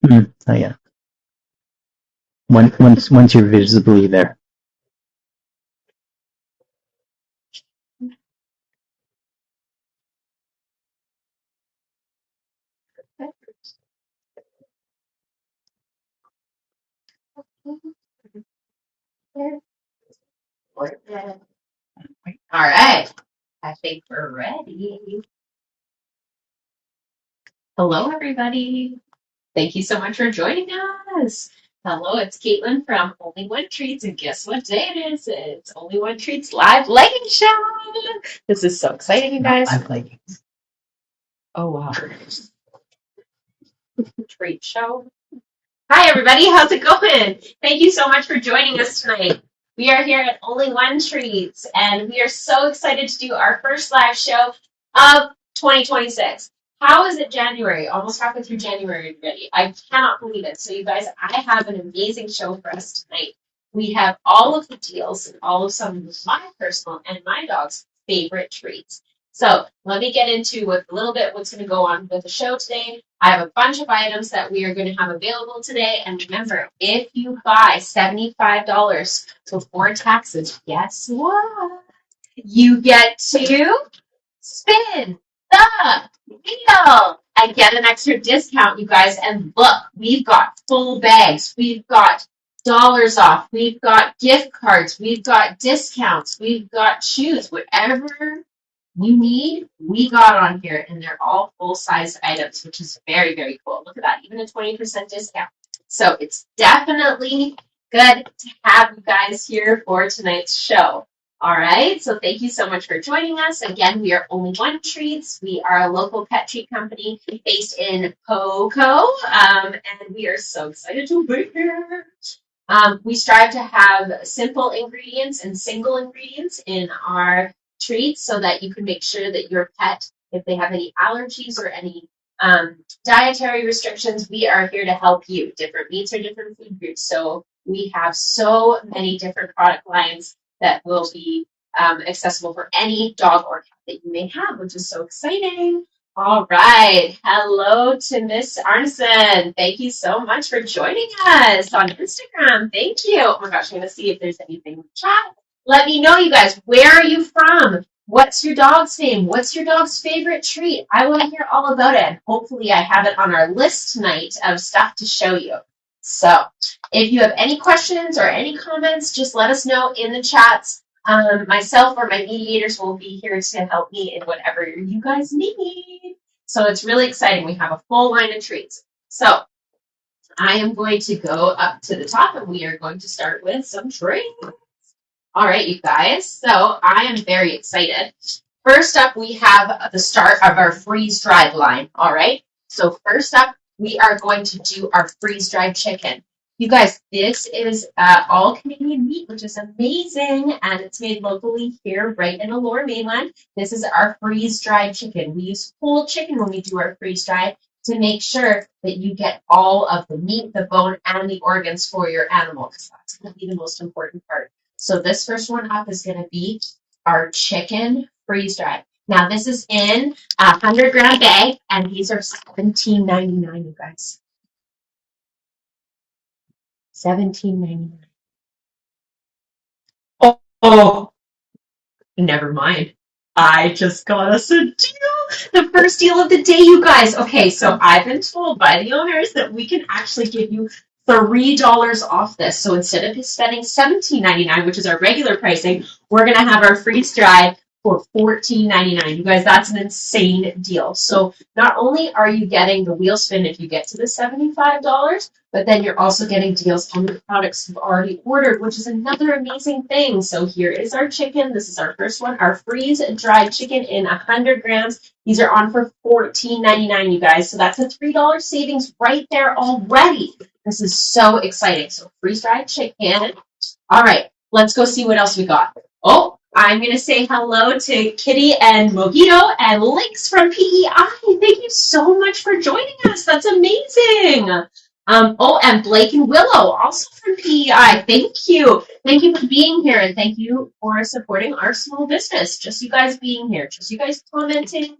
Oh yeah. Once you're visibly there. All right. I think we're ready. Hello, everybody. Thank you so much for joining us. Hello, it's Caitlin from Only One Treats, and guess what day it is? It's Only One Treats live legging show. This is so exciting, you guys. I like Oh wow, treat show. Hi, everybody. How's it going? Thank you so much for joining us tonight. We are here at Only One Treats, and we are so excited to do our first live show of 2026. How is it January? Almost halfway through January already. I cannot believe it. So, you guys, I have an amazing show for us tonight. We have all of the deals and all of some of my personal and my dog's favorite treats. So, let me get into a little bit what's going to go on with the show today. I have a bunch of items that we are going to have available today. And remember, if you buy $75 before taxes, guess what? You get to spin the wheel and get an extra discount, you guys. And look, we've got full bags. We've got dollars off. We've got gift cards. We've got discounts. We've got shoes. Whatever you need, we got on here, and they're all full-size items, which is very, very cool. Look at that, even a 20% discount. So it's definitely good to have you guys here for tonight's show. All right, so thank you so much for joining us. Again, we are Only One Treats. We are a local pet treat company based in Poco, and we are so excited to be here. We strive to have simple ingredients and single ingredients in our treats so that you can make sure that your pet, if they have any allergies or any dietary restrictions, we are here to help you. Different meats are different food groups. So we have so many different product lines that will be accessible for any dog or cat that you may have, which is so exciting. All right. Hello to Miss Arneson. Thank you so much for joining us on Instagram. Thank you. Oh my gosh, I'm going to see if there's anything in the chat. Let me know, you guys. Where are you from? What's your dog's name? What's your dog's favorite treat? I want to hear all about it. Hopefully, I have it on our list tonight of stuff to show you. So, if you have any questions or any comments, just let us know in the chats. Myself or my mediators will be here to help me in whatever you guys need. So it's really exciting. We have a full line of treats. So I am going to go up to the top and we are going to start with some drinks. All right, you guys. So I am very excited. First up, we have the start of our freeze-dried line. All right. So first up, we are going to do our freeze-dried chicken. You guys, this is all Canadian meat, which is amazing, and it's made locally here right in the Lower Mainland. This is our freeze-dried chicken. We use whole chicken when we do our freeze-dried to make sure that you get all of the meat, the bone, and the organs for your animal, because that's going to be the most important part. So this first one up is going to be our chicken freeze-dried. Now this is in a 100-gram bag, and these are $17.99, you guys. $17.99. Oh, never mind. I just got us a deal. The first deal of the day, you guys. Okay, so I've been told by the owners that we can actually give you $3 off this. So instead of spending $17.99, which is our regular pricing, we're going to have our freeze dried for $14.99. You guys, that's an insane deal. So not only are you getting the wheel spin if you get to the $75, but then you're also getting deals on the products you've already ordered, which is another amazing thing. So here is our chicken. This is our first one, our freeze-dried chicken in 100 grams. These are on for $14.99, you guys. So that's a $3 savings right there already. This is so exciting. So freeze-dried chicken. All right, let's go see what else we got. Oh, I'm going to say hello to Kitty and Mojito and Lynx from PEI. Thank you so much for joining us. That's amazing. Oh, and Blake and Willow, also from PEI. Thank you. Thank you for being here, and thank you for supporting our small business. Just you guys being here, just you guys commenting,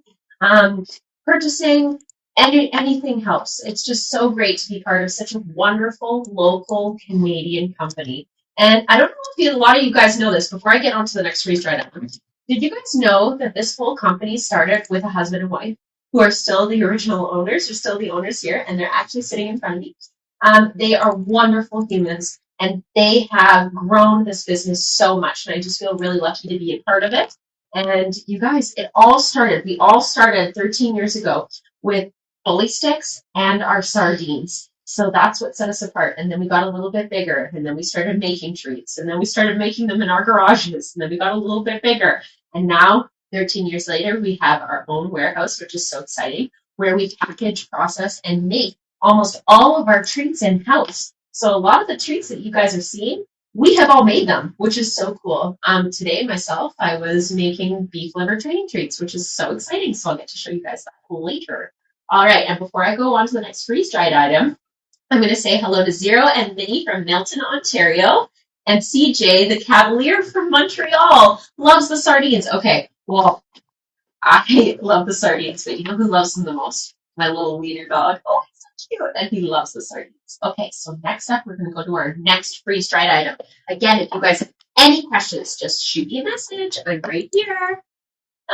purchasing, anything helps. It's just so great to be part of such a wonderful local Canadian company. And I don't know if a lot of you guys know this before I get on to the next freeze dried item. Did you guys know that this whole company started with a husband and wife who are still the original owners, are still the owners here, and they're actually sitting in front of me? They are wonderful humans, and they have grown this business so much, and I just feel really lucky to be a part of it. And you guys, we all started 13 years ago with bully sticks and our sardines. So that's what set us apart. And then we got a little bit bigger, and then we started making treats, and then we started making them in our garages, and then we got a little bit bigger. And now, 13 years later, we have our own warehouse, which is so exciting, where we package, process, and make almost all of our treats in-house. So a lot of the treats that you guys are seeing, we have all made them, which is so cool. Today, myself, I was making beef liver training treats, which is so exciting. So I'll get to show you guys that later. All right, and before I go on to the next freeze-dried item, I'm going to say hello to Zero and Minnie from Milton, Ontario, and CJ, the Cavalier from Montreal, loves the sardines. Okay, well, I love the sardines, but you know who loves them the most? My little wiener dog. Oh, he's so cute, and he loves the sardines. Okay, so next up, we're going to go to our next freeze-dried item. Again, if you guys have any questions, just shoot me a message. I'm right here.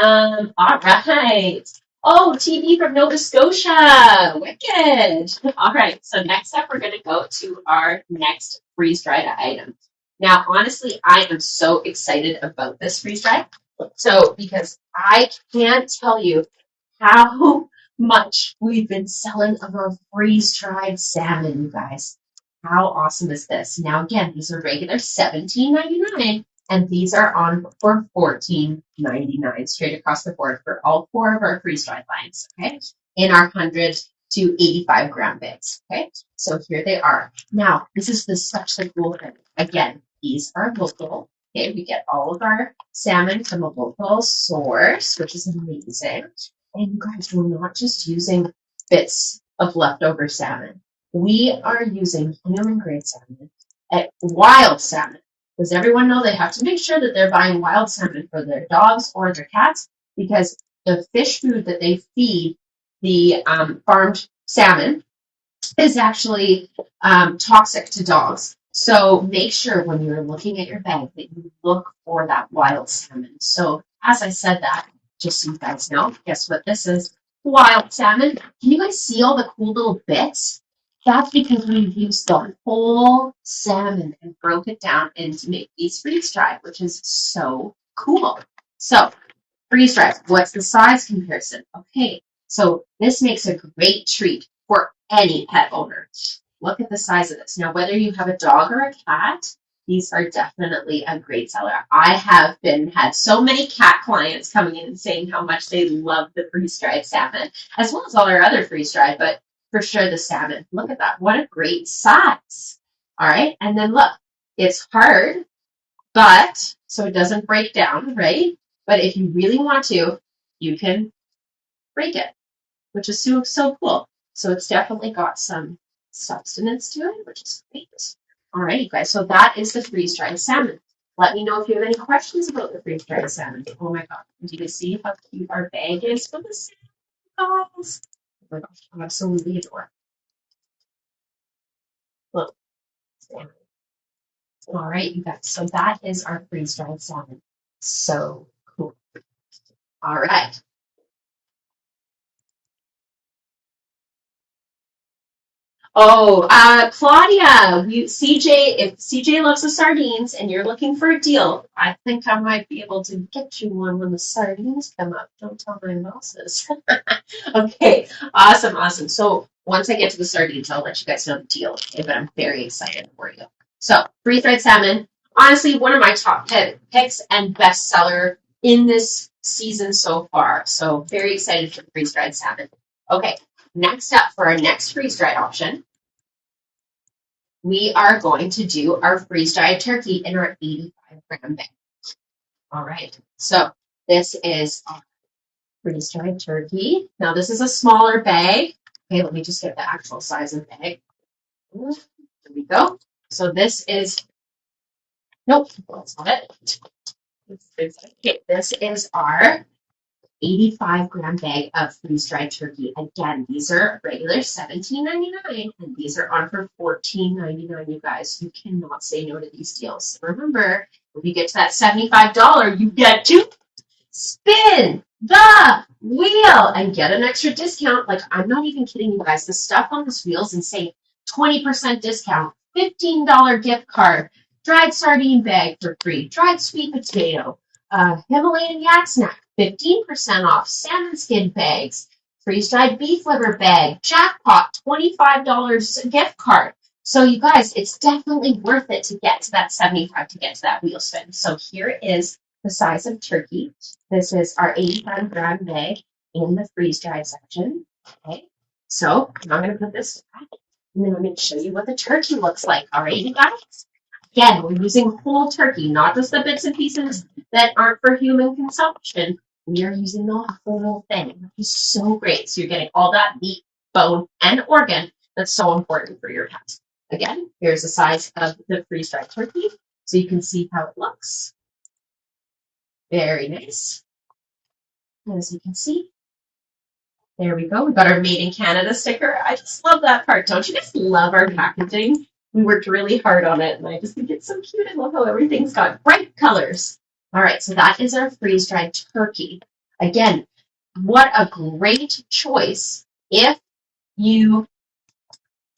All right. Oh, TV from Nova Scotia. Wicked. All right. So next up, we're going to go to our next freeze-dried item. Now, honestly, I am so excited about this freeze-dried. So, because I can't tell you how much we've been selling of our freeze-dried salmon, you guys. How awesome is this? Now, again, these are regular $17.99. And these are on for $14.99 straight across the board for all four of our freeze-dried lines, okay? In our 100 to 85 gram bits, okay? So here they are. Now, this is such the cool thing. Again, these are local, okay? We get all of our salmon from a local source, which is amazing. And you guys, we're not just using bits of leftover salmon. We are using human-grade salmon, wild salmon. Does everyone know they have to make sure that they're buying wild salmon for their dogs or their cats? Because the fish food that they feed the farmed salmon is actually toxic to dogs. So make sure when you're looking at your bag that you look for that wild salmon. So as I said that, just so you guys know, guess what this is? Wild salmon. Can you guys see all the cool little bits? That's because we used the whole salmon and broke it down and to make these freeze-dried, which is so cool. So, freeze-dried, what's the size comparison? Okay, so this makes a great treat for any pet owner. Look at the size of this. Now, whether you have a dog or a cat, these are definitely a great seller. I have had so many cat clients coming in and saying how much they love the freeze-dried salmon, as well as all our other freeze-dried, but for sure the salmon. Look at that. What a great size. All right. And then look, it's hard, but so it doesn't break down, right? But if you really want to, you can break it, which is so cool. So it's definitely got some substance to it, which is great. All right, you guys. So that is the freeze-dried salmon. Let me know if you have any questions about the freeze-dried salmon. Oh my God. Do you see how cute our bag is for the salmon, guys? Oh my gosh, I absolutely adore it. Look. All right, you guys. So that is our freeze-dried salmon. So cool. All right. Oh, Claudia, CJ, if CJ loves the sardines and you're looking for a deal, I think I might be able to get you one when the sardines come up. Don't tell my bosses. Okay, awesome. So once I get to the sardines, I'll let you guys know the deal. Okay, but I'm very excited for you. So freeze-dried salmon, honestly, one of my top picks and best seller in this season so far. So very excited for freeze-dried salmon. Okay. Next up, for our next freeze-dried option, we are going to do our freeze-dried turkey in our 85 gram bag. All right, so this is our freeze-dried turkey. Now, this is a smaller bag. Okay, let me just get the actual size of the bag. There we go. So this is, nope, that's not it. Okay, this is our 85-gram bag of freeze-dried turkey. Again, these are regular $17.99, and these are on for $14.99, you guys. You cannot say no to these deals. Remember, when you get to that $75, you get to spin the wheel and get an extra discount. Like, I'm not even kidding you guys. The stuff on this wheel is insane. 20% discount, $15 gift card, dried sardine bag for free, dried sweet potato, Himalayan yak snack, 15% off, salmon skin bags, freeze-dried beef liver bag, jackpot, $25 gift card. So you guys, it's definitely worth it to get to that 75 to get to that wheel spin. So here is the size of turkey. This is our 85-gram bag in the freeze-dried section. Okay, so now I'm going to put this back, and then I'm going to show you what the turkey looks like. All right, you guys? Again, we're using whole turkey, not just the bits and pieces that aren't for human consumption. We are using the whole thing, which is so great. So you're getting all that meat, bone, and organ that's so important for your pet. Again, here's the size of the freeze-dried turkey, so you can see how it looks. Very nice. As you can see, there we go. We got our Made in Canada sticker. I just love that part. Don't you guys love our packaging? We worked really hard on it, and I just think it's so cute. I love how everything's got bright colors. All right, so that is our freeze-dried turkey. Again, what a great choice if your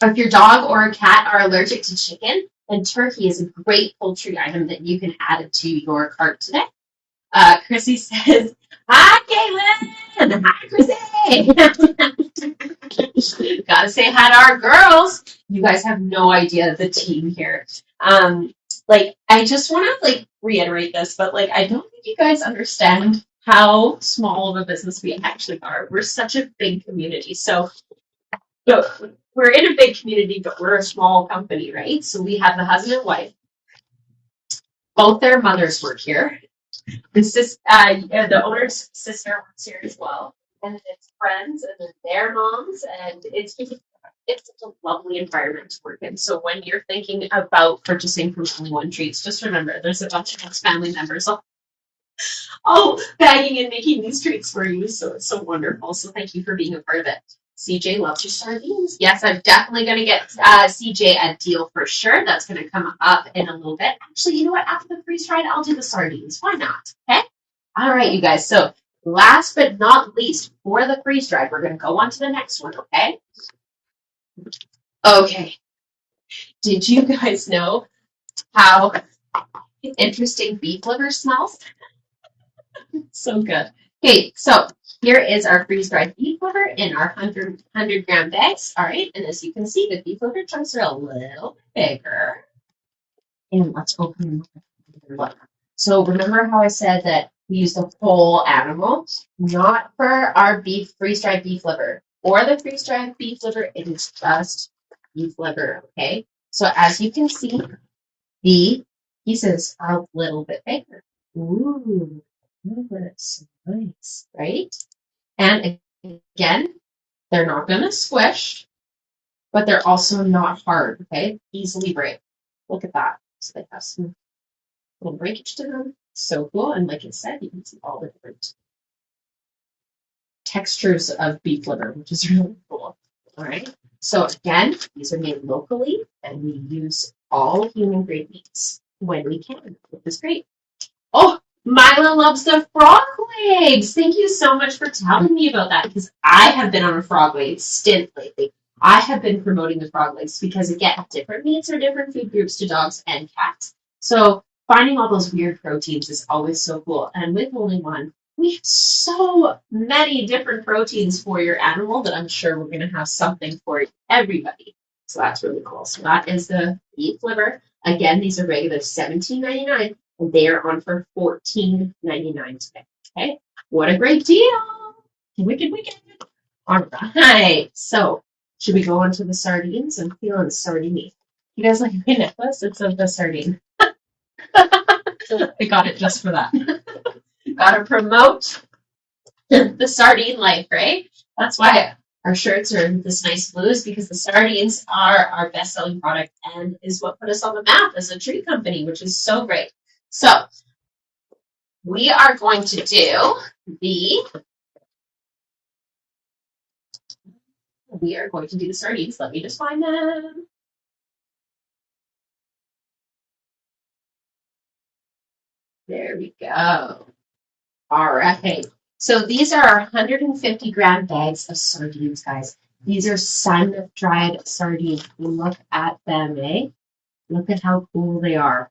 dog or a cat are allergic to chicken, then turkey is a great poultry item that you can add to your cart today. Chrissy says, "Hi, Caitlin. Hi, Chrissy." Gotta say hi to our girls. You guys have no idea the team here. I just want to reiterate this, but I don't think you guys understand how small of a business we actually are. We're such a big community. So we're in a big community, but we're a small company, right? So we have the husband and wife. Both their mothers work here. The owner's sister works here as well, and it's friends, and then their moms, and it's such a lovely environment to work in. So when you're thinking about purchasing from Only One Treats, just remember there's a bunch of ex-family members all bagging and making these treats for you. So it's so wonderful. So thank you for being a part of it. CJ loves your sardines. Yes, I'm definitely going to get CJ a deal for sure. That's going to come up in a little bit. Actually, you know what? After the freeze-dried, I'll do the sardines. Why not? Okay? All right, you guys. So last but not least, for the freeze-dried, we're going to go on to the next one, okay? Okay. Did you guys know how interesting beef liver smells? So good. Okay, so here is our freeze-dried beef liver in our 100-gram bags. All right, and as you can see, the beef liver chunks are a little bit bigger. And let's open the liver. So remember how I said that we use the whole animal, not for our freeze-dried beef liver or the freeze-dried beef liver. It is just beef liver. Okay, so as you can see, the pieces are a little bit bigger. Ooh. That's nice, right? And again, they're not going to squish, but they're also not hard, okay? Easily break. Look at that. So they have some little breakage to them. So cool. And like I said, you can see all the different textures of beef liver, which is really cool. All right. So again, these are made locally, and we use all human-grade meats when we can, which is great. Oh, Mila loves the frog legs. Thank you so much for telling me about that, because I have been on a frog leg stint lately. I have been promoting the frog legs because, again, different meats are different food groups to dogs and cats. So finding all those weird proteins is always so cool. And with Only One, we have so many different proteins for your animal that I'm sure we're going to have something for everybody. So that's really cool. So that is the beef liver. Again, these are regular $17.99. And they are on for $14.99 today. Okay, what a great deal! Wicked, wicked. All right, so should we go on to the sardines? I'm feeling sardine. You guys like my necklace? It's of the sardine. I got it just for that. Gotta promote the sardine life, right? That's why our shirts are this nice blue, is because the sardines are our best-selling product and is what put us on the map as a treat company, which is so great. So we are going to do the we are going to do the sardines. Let me just find them. There we go. All right. So these are our 150 gram bags of sardines, guys. These are sun-dried sardines. Look at them, eh? Look at how cool they are.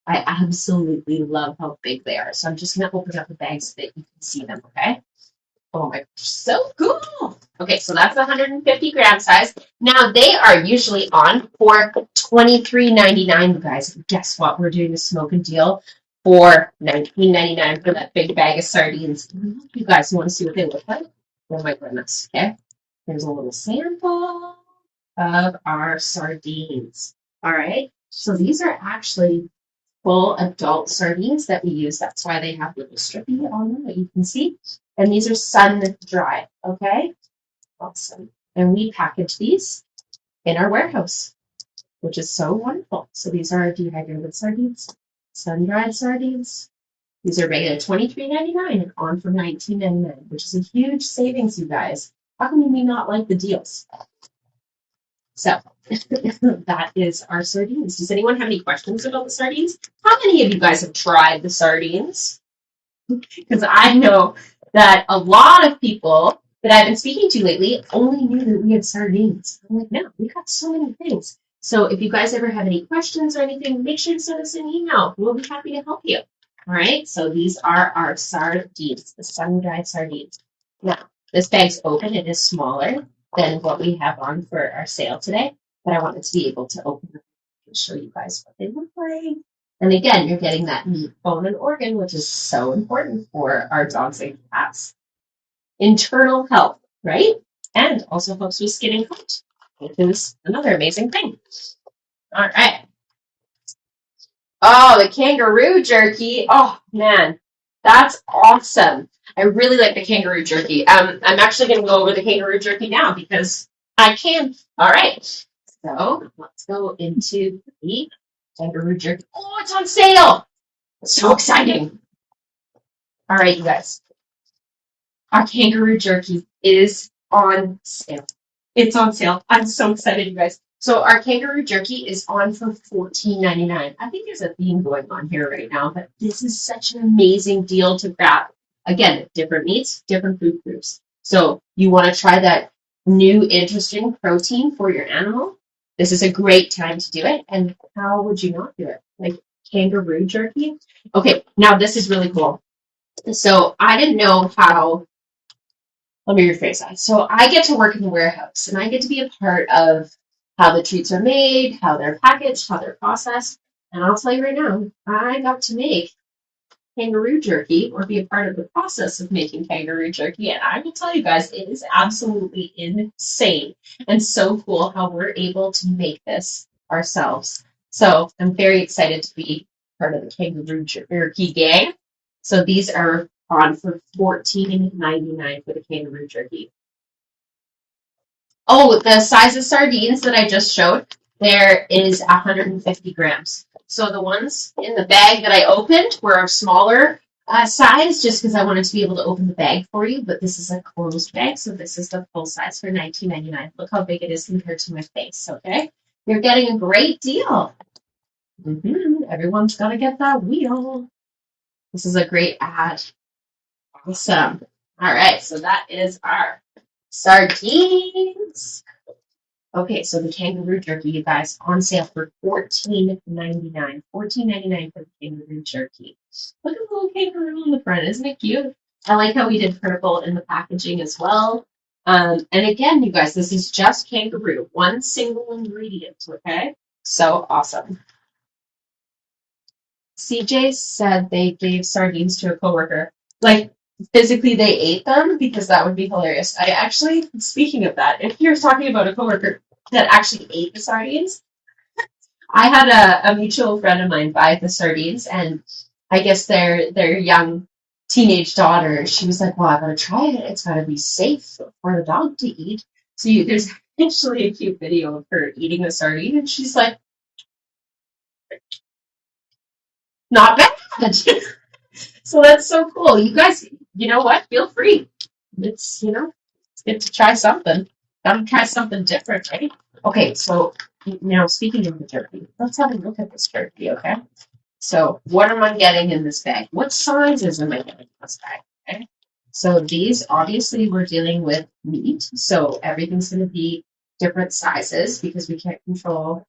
I absolutely love how big they are. So I'm just going to open up the bag so that you can see them, okay? Oh my gosh, so cool. Okay, so that's the 150 gram size. Now they are usually on for $23.99, you guys. Guess what? We're doing a smoking deal for $19.99 for that big bag of sardines. You guys want to see what they look like? Oh my goodness. Okay. Here's a little sample of our sardines. All right. So these are actually full adult sardines that we use. That's why they have little strippy on them that you can see. And these are sun dried, okay? Awesome. And we package these in our warehouse, which is so wonderful. So these are our dehydrated sardines, sun dried sardines. These are rated at $23.99 and on for $19.99, which is a huge savings, you guys. How can you not like the deals? So that is our sardines. Does anyone have any questions about the sardines? How many of you guys have tried the sardines? Because I know that a lot of people that I've been speaking to lately only knew that we had sardines. I'm like, no, we got so many things. So if you guys ever have any questions or anything, make sure to send us an email. We'll be happy to help you. All right, so these are our sardines, the sun-dried sardines. Now, this bag's open. It is smaller than what we have on for our sale today, but I wanted to be able to open them and show you guys what they look like. And again, you're getting that meat, bone, and organ, which is so important for our dogs and cats' internal health, right? And also helps with skin and coat, which is another amazing thing. All right. Oh, the kangaroo jerky. Oh, man, that's awesome. I really like the kangaroo jerky. I'm actually going to go over the kangaroo jerky now because I can. All right. So let's go into the kangaroo jerky. Oh, it's on sale. So exciting. All right, you guys. Our kangaroo jerky is on sale. It's on sale. I'm so excited, you guys. So our kangaroo jerky is on for $14.99. I think there's a theme going on here right now, but this is such an amazing deal to grab. Again, different meats, different food groups. So you want to try that new interesting protein for your animal? This is a great time to do it. And how would you not do it? Like kangaroo jerky? Okay, now this is really cool. So I didn't know how, let me rephrase that. So I get to work in the warehouse and I get to be a part of how the treats are made, how they're packaged, how they're processed. And I'll tell you right now, I got to make kangaroo jerky or be a part of the process of making kangaroo jerky. And I will tell you guys, it is absolutely insane and so cool how we're able to make this ourselves. So I'm very excited to be part of the kangaroo jerky gang. So these are on for $14.99 for the kangaroo jerky. Oh, the size of sardines that I just showed, there is 150 grams. So the ones in the bag that I opened were a smaller size, just because I wanted to be able to open the bag for you. But this is a closed bag, so this is the full size for $19.99. Look how big it is compared to my face, okay? You're getting a great deal. Everyone's got to get that wheel. This is a great ad. Awesome. All right, so that is our sardines. Okay, so the kangaroo jerky, you guys, on sale for $14.99. $14.99 for the kangaroo jerky. Look at the little kangaroo on the front. Isn't it cute? I like how we did purple in the packaging as well. And again, you guys, this is just kangaroo. One single ingredient, okay? So awesome. CJ said they gave sardines to a coworker. Like, physically they ate them, because that would be hilarious. I actually, speaking of that, if you're talking about a coworker that actually ate the sardines, I had a mutual friend of mine buy the sardines, and I guess their young teenage daughter, she was like, well, I gotta try it. It's gotta be safe for the dog to eat. So there's actually a cute video of her eating a sardine, and she's like, not bad. So that's so cool. You guys, you know what? Feel free. It's, it's good to try something. Gotta try something different, right? Okay, so now speaking of the turkey, let's have a look at this turkey, okay? So what am I getting in this bag? What sizes am I getting in this bag? Okay. So these obviously we're dealing with meat, so everything's going to be different sizes because we can't control,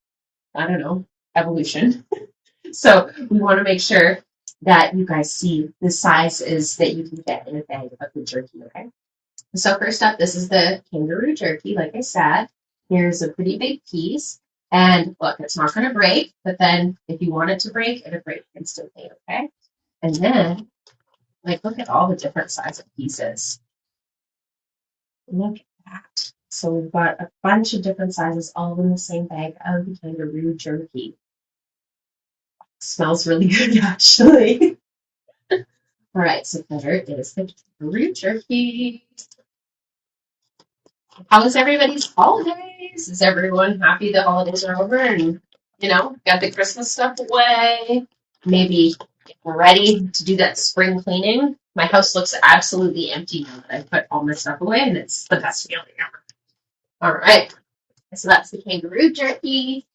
I don't know, evolution. So we want to make sure that you guys see the sizes that you can get in a bag of the jerky, okay? So first up, this is the kangaroo jerky, like I said. Here's a pretty big piece. And look, it's not going to break, but then if you want it to break, it'll break instantly, okay? And then, like, look at all the different size of pieces. Look at that. So we've got a bunch of different sizes all in the same bag of the kangaroo jerky. Smells really good, actually. All right, so there is the kangaroo jerky. How was everybody's holidays? Is everyone happy the holidays are over and, got the Christmas stuff away? Maybe ready to do that spring cleaning? My house looks absolutely empty now that I put all my stuff away, and it's the best feeling ever. All right, so that's the kangaroo jerky.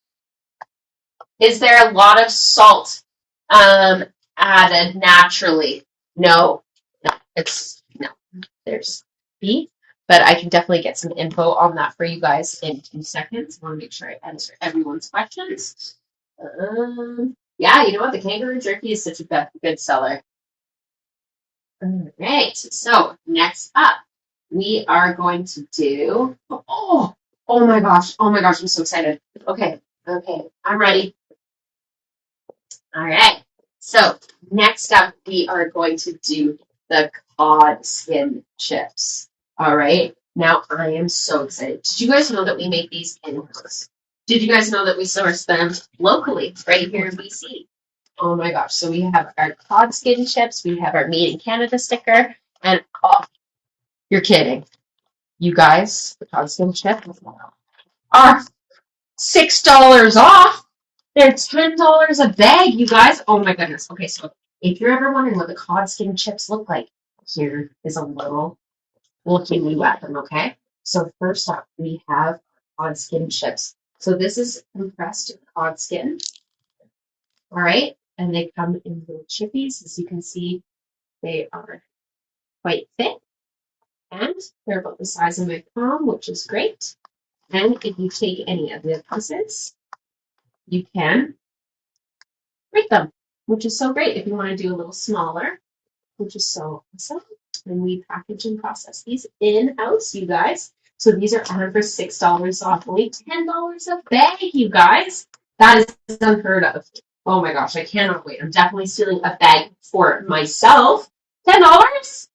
Is there a lot of salt added naturally? No, no. There's beef, but I can definitely get some info on that for you guys in 2 seconds. I want to make sure I answer everyone's questions. Yeah, you know what? The kangaroo jerky is such a good seller. All right, so next up, we are going to do. Oh my gosh! I'm so excited. Okay, I'm ready. All right. So next up, we are going to do the cod skin chips. All right. Now I am so excited. Did you guys know that we make these in-house? Did you guys know that we source them locally right here in BC? Oh my gosh. So we have our cod skin chips. We have our Made in Canada sticker. And you're kidding. You guys, the cod skin chips are $6 off. They're $10 a bag, you guys. Oh my goodness. Okay, so if you're ever wondering what the cod skin chips look like, here is a little looking you at them, okay? So first up, we have cod skin chips. So this is compressed cod skin, all right? And they come in little chippies. As you can see, they are quite thick, and they're about the size of my palm, which is great. And if you take any of the pieces, you can break them, which is so great if you want to do a little smaller, which is so awesome. And we package and process these in-house, you guys. So these are on for $6 off, only $10 a bag, you guys. That is unheard of. Oh my gosh, I cannot wait. I'm definitely stealing a bag for myself. $10? That's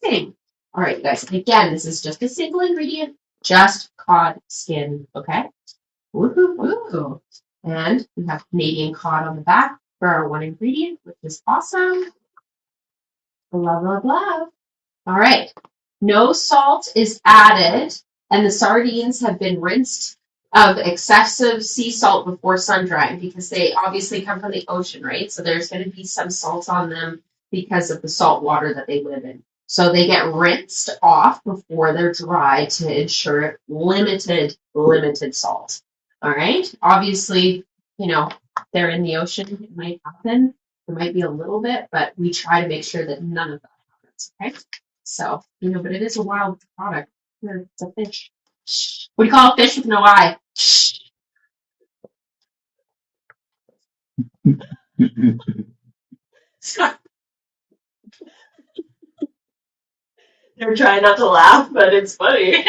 amazing. All right, you guys. And again, this is just a single ingredient, just cod skin, okay? Woohoo! And we have Canadian cod on the back for our one ingredient, which is awesome. Blah, blah, blah. All right. No salt is added, and the sardines have been rinsed of excessive sea salt before sun drying because they obviously come from the ocean, right? So there's going to be some salt on them because of the salt water that they live in. So they get rinsed off before they're dry to ensure limited salt. All right. Obviously, they're in the ocean. It might happen. There might be a little bit, but we try to make sure that none of that happens. Okay. So, but it is a wild product. It's a fish. What do you call a fish with no eye? They're trying not to laugh, but it's funny.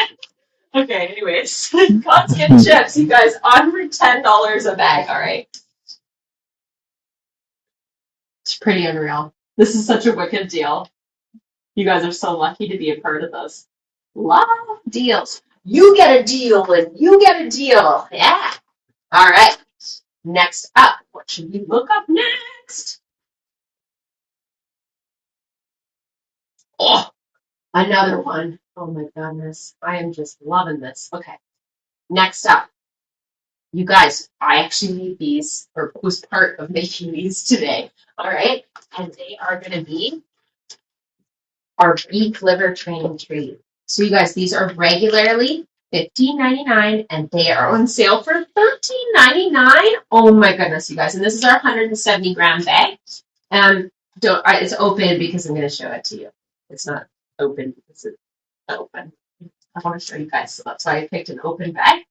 Okay, anyways. Cod skin chips, you guys, on for $10 a bag, all right? It's pretty unreal. This is such a wicked deal. You guys are so lucky to be a part of this. Love deals. You get a deal and you get a deal. Yeah. All right. Next up, what should we look up next? Oh, another one. Oh my goodness. I am just loving this. Okay. Next up. You guys, I actually made these, or was part of making these today. All right. And they are going to be our beef liver training treat. So you guys, these are regularly $15.99 and they are on sale for $13.99. Oh my goodness, you guys. And this is our 170 gram bag. It's open because I'm going to show it to you. It's not open because it's open. I want to show you guys, so that's why I picked an open bag.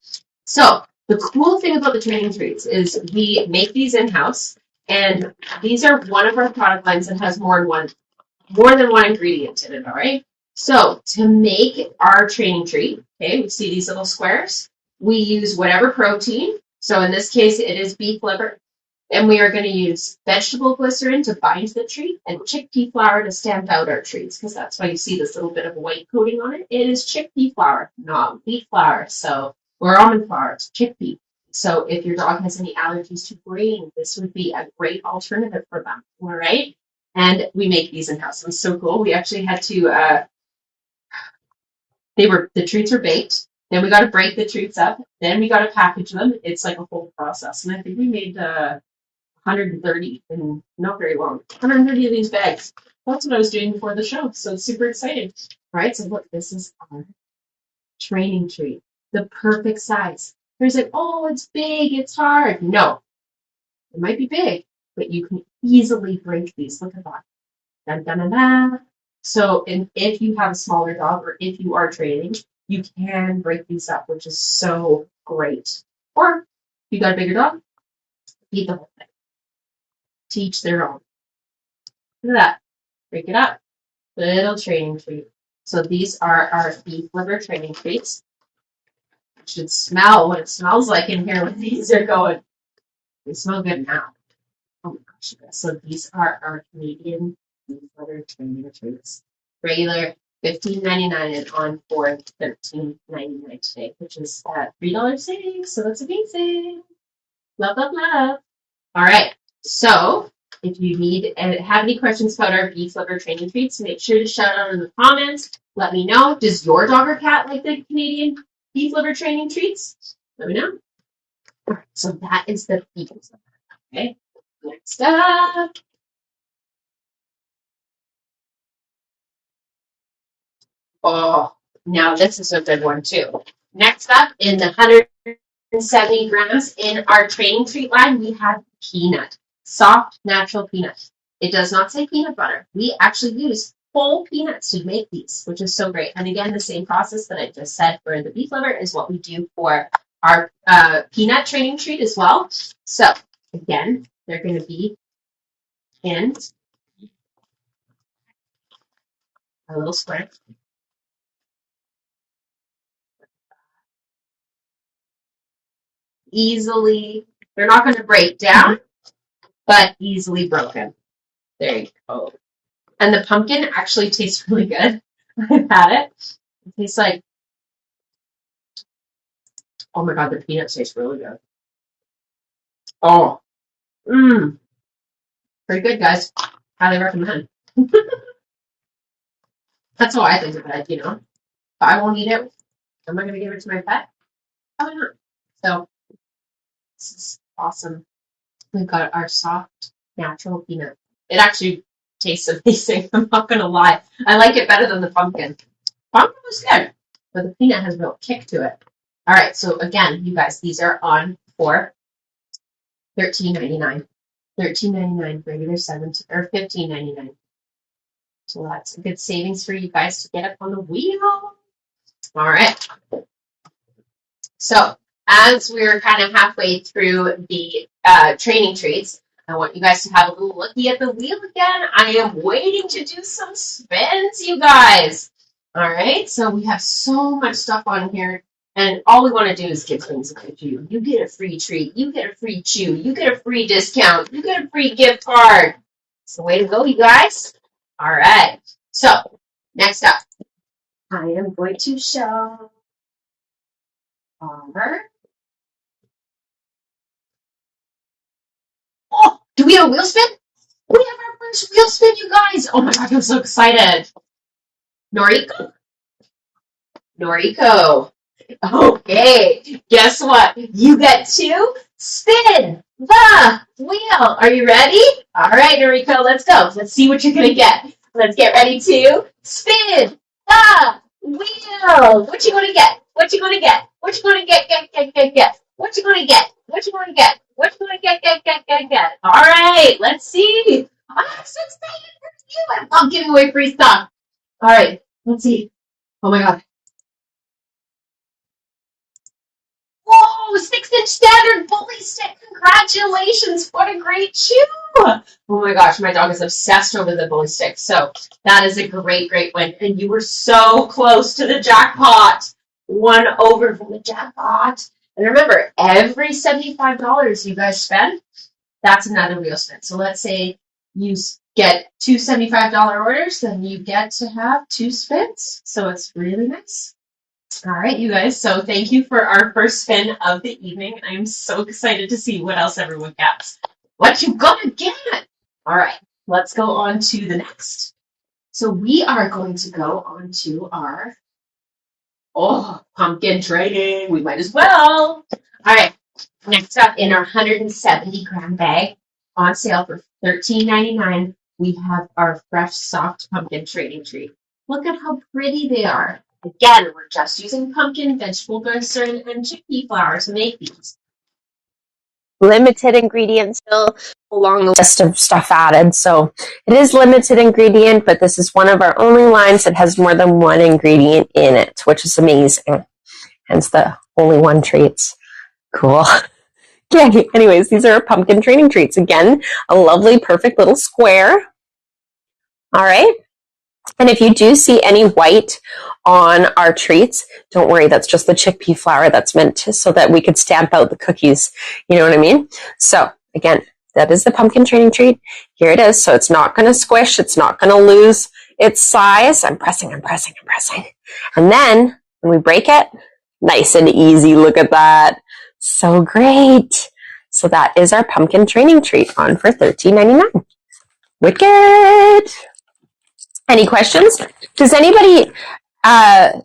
So the cool thing about the training treats is we make these in-house, and these are one of our product lines that has more than one ingredient in it, all right? So to make our training treat, okay, we see these little squares. We use whatever protein. So in this case, it is beef liver. And we are going to use vegetable glycerin to bind the treat and chickpea flour to stamp out our treats, because that's why you see this little bit of a white coating on it. It is chickpea flour, not wheat flour. So, or almond flour, it's chickpea. So if your dog has any allergies to grain, this would be a great alternative for them. All right. And we make these in-house. It's so cool. We actually had to, the treats are baked. Then we got to break the treats up. Then we got to package them. It's like a whole process. And I think we made, 130 in not very long. 130 of these bags. That's what I was doing before the show. So it's super exciting. All right, so look, this is our training treat. The perfect size. There's like, oh, it's big, it's hard. No, it might be big, but you can easily break these. Look at that. Dun, dun, dun, dun. So if you have a smaller dog or if you are training, you can break these up, which is so great. Or if you got a bigger dog, eat the whole thing. Teach their own. Look at that. Break it up. Little training treat. So these are our beef liver training treats. You should smell what it smells like in here when these are going. They smell good now. Oh my gosh, you guys. So these are our Canadian beef liver training treats. Regular $15.99 and on for $13.99 today, which is $3 savings. So that's amazing. Love, love, love. All right. So if you need have any questions about our beef liver training treats, make sure to shout out in the comments. Let me know. Does your dog or cat like the Canadian beef liver training treats? Let me know. So that is the beef liver. Okay. Next up. Oh, now this is a good one too. Next up, in the 170 grams in our training treat line, we have peanut. Soft, natural peanut. It does not say peanut butter. We actually use whole peanuts to make these, which is so great. And again, the same process that I just said for the beef liver is what we do for our peanut training treat as well. So again, they're going to be in a little square. Easily, they're not going to break down, but easily broken. There you go. And the pumpkin actually tastes really good. I've had it. It tastes like, oh my god, the peanuts taste really good. Oh, pretty good, guys. Highly recommend. That's how I think of it, you know. If I won't eat it, am I going to give it to my pet? Probably not. So, this is awesome. We've got our soft, natural peanut. It actually tastes amazing. I'm not going to lie. I like it better than the pumpkin. Pumpkin was good, but the peanut has a real kick to it. All right, so again, you guys, these are on for $13.99. $13.99 regular or $15.99. So that's a good savings for you guys to get up on the wheel. All right. So as we're kind of halfway through the training treats, I want you guys to have a little looky at the wheel again. I am waiting to do some spins, you guys. All right. So we have so much stuff on here. And all we want to do is give things away to you. You get a free treat. You get a free chew. You get a free discount. You get a free gift card. It's the way to go, you guys. All right. So next up, I am going to show our... Oh, do we have a wheel spin? We have our first wheel spin, you guys. Oh my god, I'm so excited. Noriko. Okay, guess what? You get to spin the wheel. Are you ready? All right, Noriko, let's go. Let's see what you're going to get. Let's get ready to spin the Will, what you gonna get? What you gonna get? What you gonna get? What you gonna get? What you gonna get? What you gonna get? All right, let's see. Oh, I'm so excited for you. I'm giving away free stuff. All right, let's see. Oh my god. Whoa, 6-inch standard bully stick. Congratulations. What a great shoe. Oh my gosh, my dog is obsessed over the bully stick. So that is a great, great win. And you were so close to the jackpot. One over from the jackpot. And remember, every $75 you guys spend, that's another wheel spin. So let's say you get two $75 orders, then you get to have 2 spins. So it's really nice. All right, you guys. So thank you for our first spin of the evening. I'm so excited to see what else everyone gets. What you gonna get? All right, let's go on to the next. So we are going to go on to our pumpkin trading. We might as well. All right. Next up in our 170-gram bag on sale for $13.99, we have our fresh soft pumpkin trading treat. Look at how pretty they are. Again, we're just using pumpkin, vegetable glycerin, and chickpea flour to make these. Limited ingredients still along the list of stuff added. So it is limited ingredient, but this is one of our only lines that has more than one ingredient in it, which is amazing. Hence the only one treats. Cool. Okay, anyways, these are our pumpkin training treats. Again, a lovely, perfect little square. All right. And if you do see any white on our treats, don't worry, that's just the chickpea flour that's meant to, so that we could stamp out the cookies. You know what I mean? So again, that is the pumpkin training treat. Here it is. So it's not going to squish. It's not going to lose its size. I'm pressing. And then when we break it, nice and easy. Look at that. So great. So that is our pumpkin training treat on for $13.99. Wicked. Any questions? Does anybody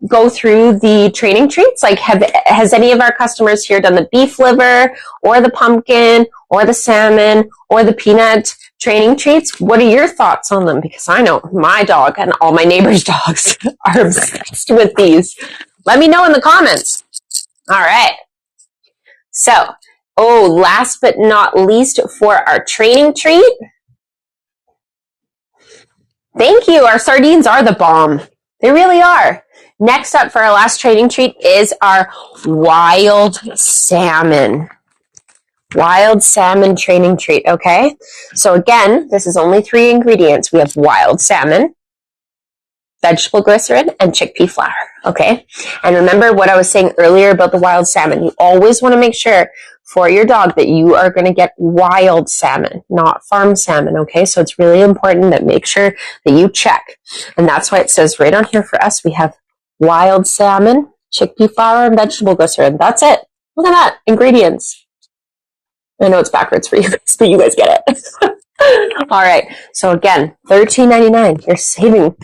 go through the training treats? Like, has any of our customers here done the beef liver or the pumpkin or the salmon or the peanut training treats? What are your thoughts on them? Because I know my dog and all my neighbors' dogs are obsessed with these. Let me know in the comments. All right. So, last but not least for our training treat. Thank you. Our sardines are the bomb. They really are. Next up for our last training treat is our wild salmon. Wild salmon training treat, okay? So again, this is only 3 ingredients. We have wild salmon, vegetable glycerin, and chickpea flour, okay? And remember what I was saying earlier about the wild salmon. You always want to make sure for your dog that you are going to get wild salmon, not farm salmon, okay? So it's really important that make sure that you check. And that's why it says right on here for us, we have wild salmon, chickpea flour, and vegetable glycerin. That's it. Look at that. Ingredients. I know it's backwards for you guys, but you guys get it. All right. So again, $13.99.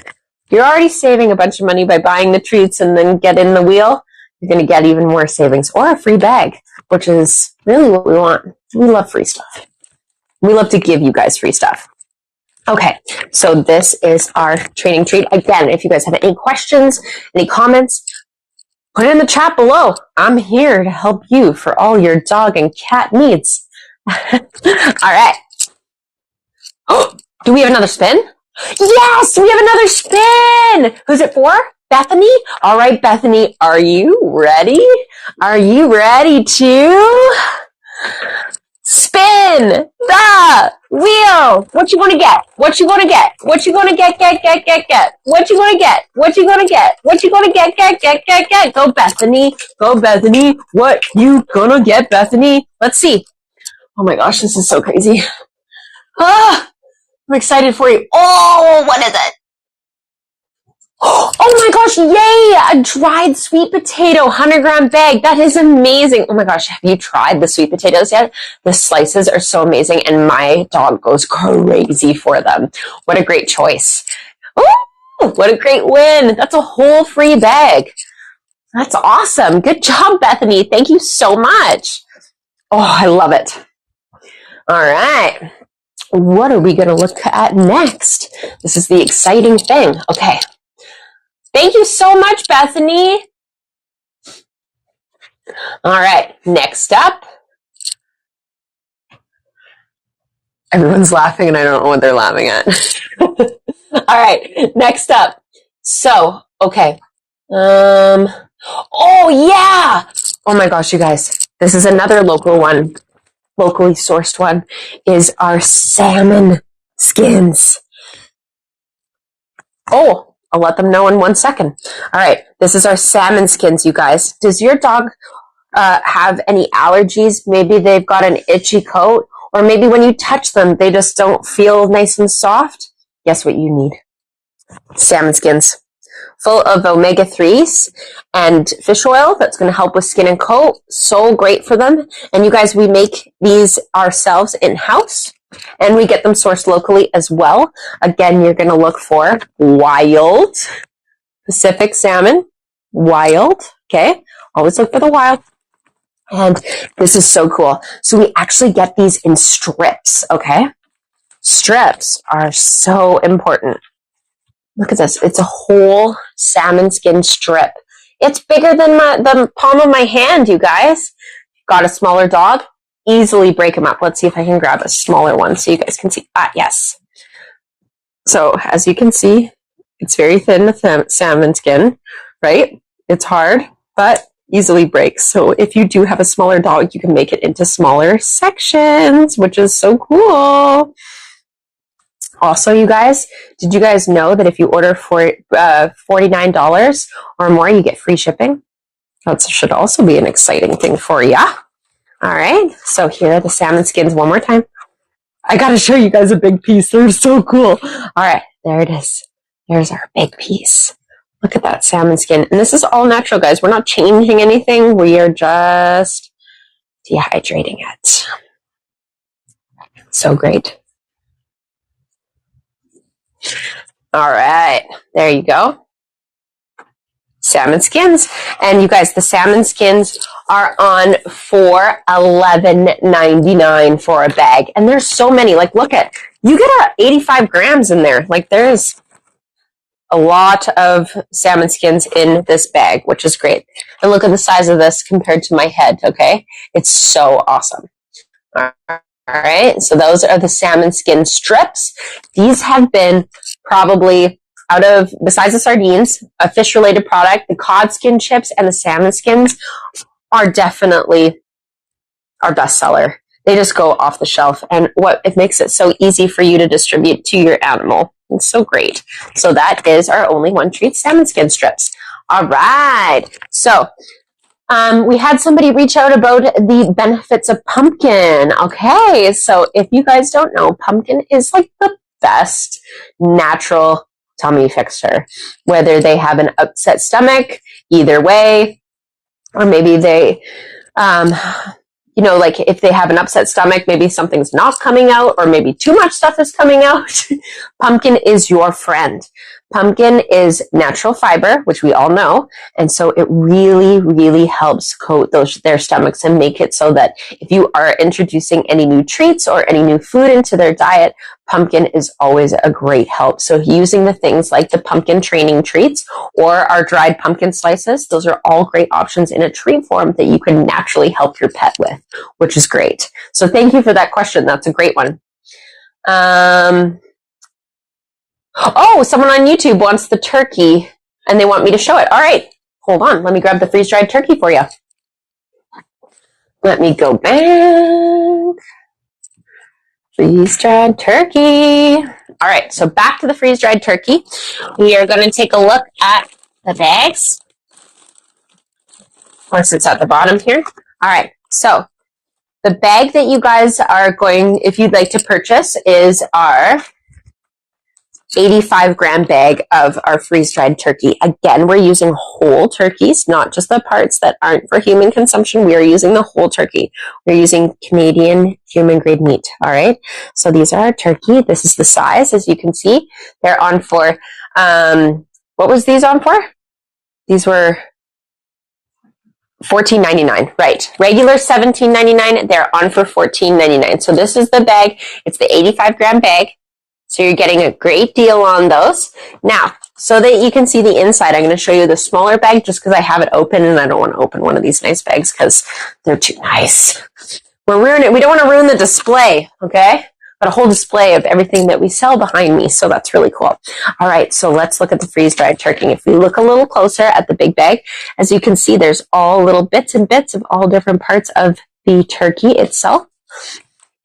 You're already saving a bunch of money by buying the treats and then get in the wheel. You're going to get even more savings or a free bag, which is really what we want. We love free stuff. We love to give you guys free stuff. Okay, so this is our training treat. Again, if you guys have any questions, any comments, put it in the chat below. I'm here to help you for all your dog and cat needs. All right. Oh, do we have another spin? Yes, we have another spin. Who's it for? Bethany? All right, Bethany, are you ready? Are you ready to spin the wheel? What you gonna get? What you gonna get? What you gonna get? What you gonna get? What you gonna get? What you gonna get? Go, Bethany. Go, Bethany. What you gonna get, Bethany? Let's see. Oh my gosh, this is so crazy. I'm excited for you. Oh, what is it? Oh my gosh, yay! A dried sweet potato 100-gram bag. That is amazing. Oh my gosh, have you tried the sweet potatoes yet? The slices are so amazing, and my dog goes crazy for them. What a great choice. Oh, what a great win. That's a whole free bag. That's awesome. Good job, Bethany. Thank you so much. Oh, I love it. All right. What are we going to look at next? This is the exciting thing. Okay. Thank you so much, Bethany. All right, next up. Everyone's laughing and I don't know what they're laughing at. All right, next up. So, okay. Oh yeah. Oh my gosh, you guys. This is another local one, locally sourced one, is our salmon skins. Oh, I'll let them know in 1 second. All right, this is our salmon skins, you guys. Does your dog have any allergies? Maybe they've got an itchy coat, or maybe when you touch them, they just don't feel nice and soft. Guess what you need? Salmon skins. Full of omega-3s and fish oil that's going to help with skin and coat. So great for them. And you guys, we make these ourselves in-house, and we get them sourced locally as well. Again, you're going to look for wild Pacific salmon. Wild, okay? Always look for the wild. And this is so cool. So we actually get these in strips, okay? Strips are so important. Look at this. It's a whole salmon skin strip. It's bigger than the palm of my hand, you guys. Got a smaller dog? Easily break them up. Let's see if I can grab a smaller one so you guys can see. Ah, yes. So as you can see, it's very thin with salmon skin, right? It's hard, but easily breaks. So if you do have a smaller dog, you can make it into smaller sections, which is so cool. Also, you guys, did you guys know that if you order for $49 or more, you get free shipping? That should also be an exciting thing for you. All right, so here are the salmon skins one more time. I got to show you guys a big piece. They're so cool. All right, there it is. There's our big piece. Look at that salmon skin. And this is all natural, guys. We're not changing anything. We are just dehydrating it. So great. All right, there you go. Salmon skins. And you guys, the salmon skins are on for $11.99 for a bag. And there's so many. Like, look at, you get 85 grams in there. Like, there's a lot of salmon skins in this bag, which is great. And look at the size of this compared to my head, okay? It's so awesome. All right, so those are the salmon skin strips. These have been probably out of, besides the sardines, a fish-related product, the cod skin chips and the salmon skins are definitely our bestseller. They just go off the shelf, and it makes it so easy for you to distribute to your animal. It's so great. So that is our Only One Treat salmon skin strips. All right, so we had somebody reach out about the benefits of pumpkin. Okay, so if you guys don't know, pumpkin is like the best natural tummy fixer. Whether they have an upset stomach, either way, or maybe they, like if they have an upset stomach, maybe something's not coming out, or maybe too much stuff is coming out. Pumpkin is your friend. Pumpkin is natural fiber, which we all know, and so it really, really helps coat their stomachs and make it so that if you are introducing any new treats or any new food into their diet, pumpkin is always a great help. So using the things like the pumpkin training treats or our dried pumpkin slices, those are all great options in a treat form that you can naturally help your pet with, which is great. So thank you for that question. That's a great one. Oh, someone on YouTube wants the turkey and they want me to show it. All right, hold on. Let me grab the freeze-dried turkey for you. Let me go back. Freeze-dried turkey. All right, so back to the freeze-dried turkey. We are going to take a look at the bags. Of course, it's at the bottom here. All right, so the bag that you guys are going, if you'd like to purchase, is our 85-gram bag of our freeze-dried turkey. Again, we're using whole turkeys, not just the parts that aren't for human consumption. We are using the whole turkey. We're using Canadian human-grade meat, all right? So these are our turkey. This is the size, as you can see. They're on for, what was these on for? These were $14.99, right? Regular $17.99. They're on for $14.99. So this is the bag. It's the 85-gram bag. So you're getting a great deal on those. Now, so that you can see the inside, I'm going to show you the smaller bag just because I have it open and I don't want to open one of these nice bags because they're too nice. We're ruining it. We don't want to ruin the display, okay? Got a whole display of everything that we sell behind me, so that's really cool. All right, so let's look at the freeze-dried turkey. If we look a little closer at the big bag, as you can see, there's all little bits and bits of all different parts of the turkey itself.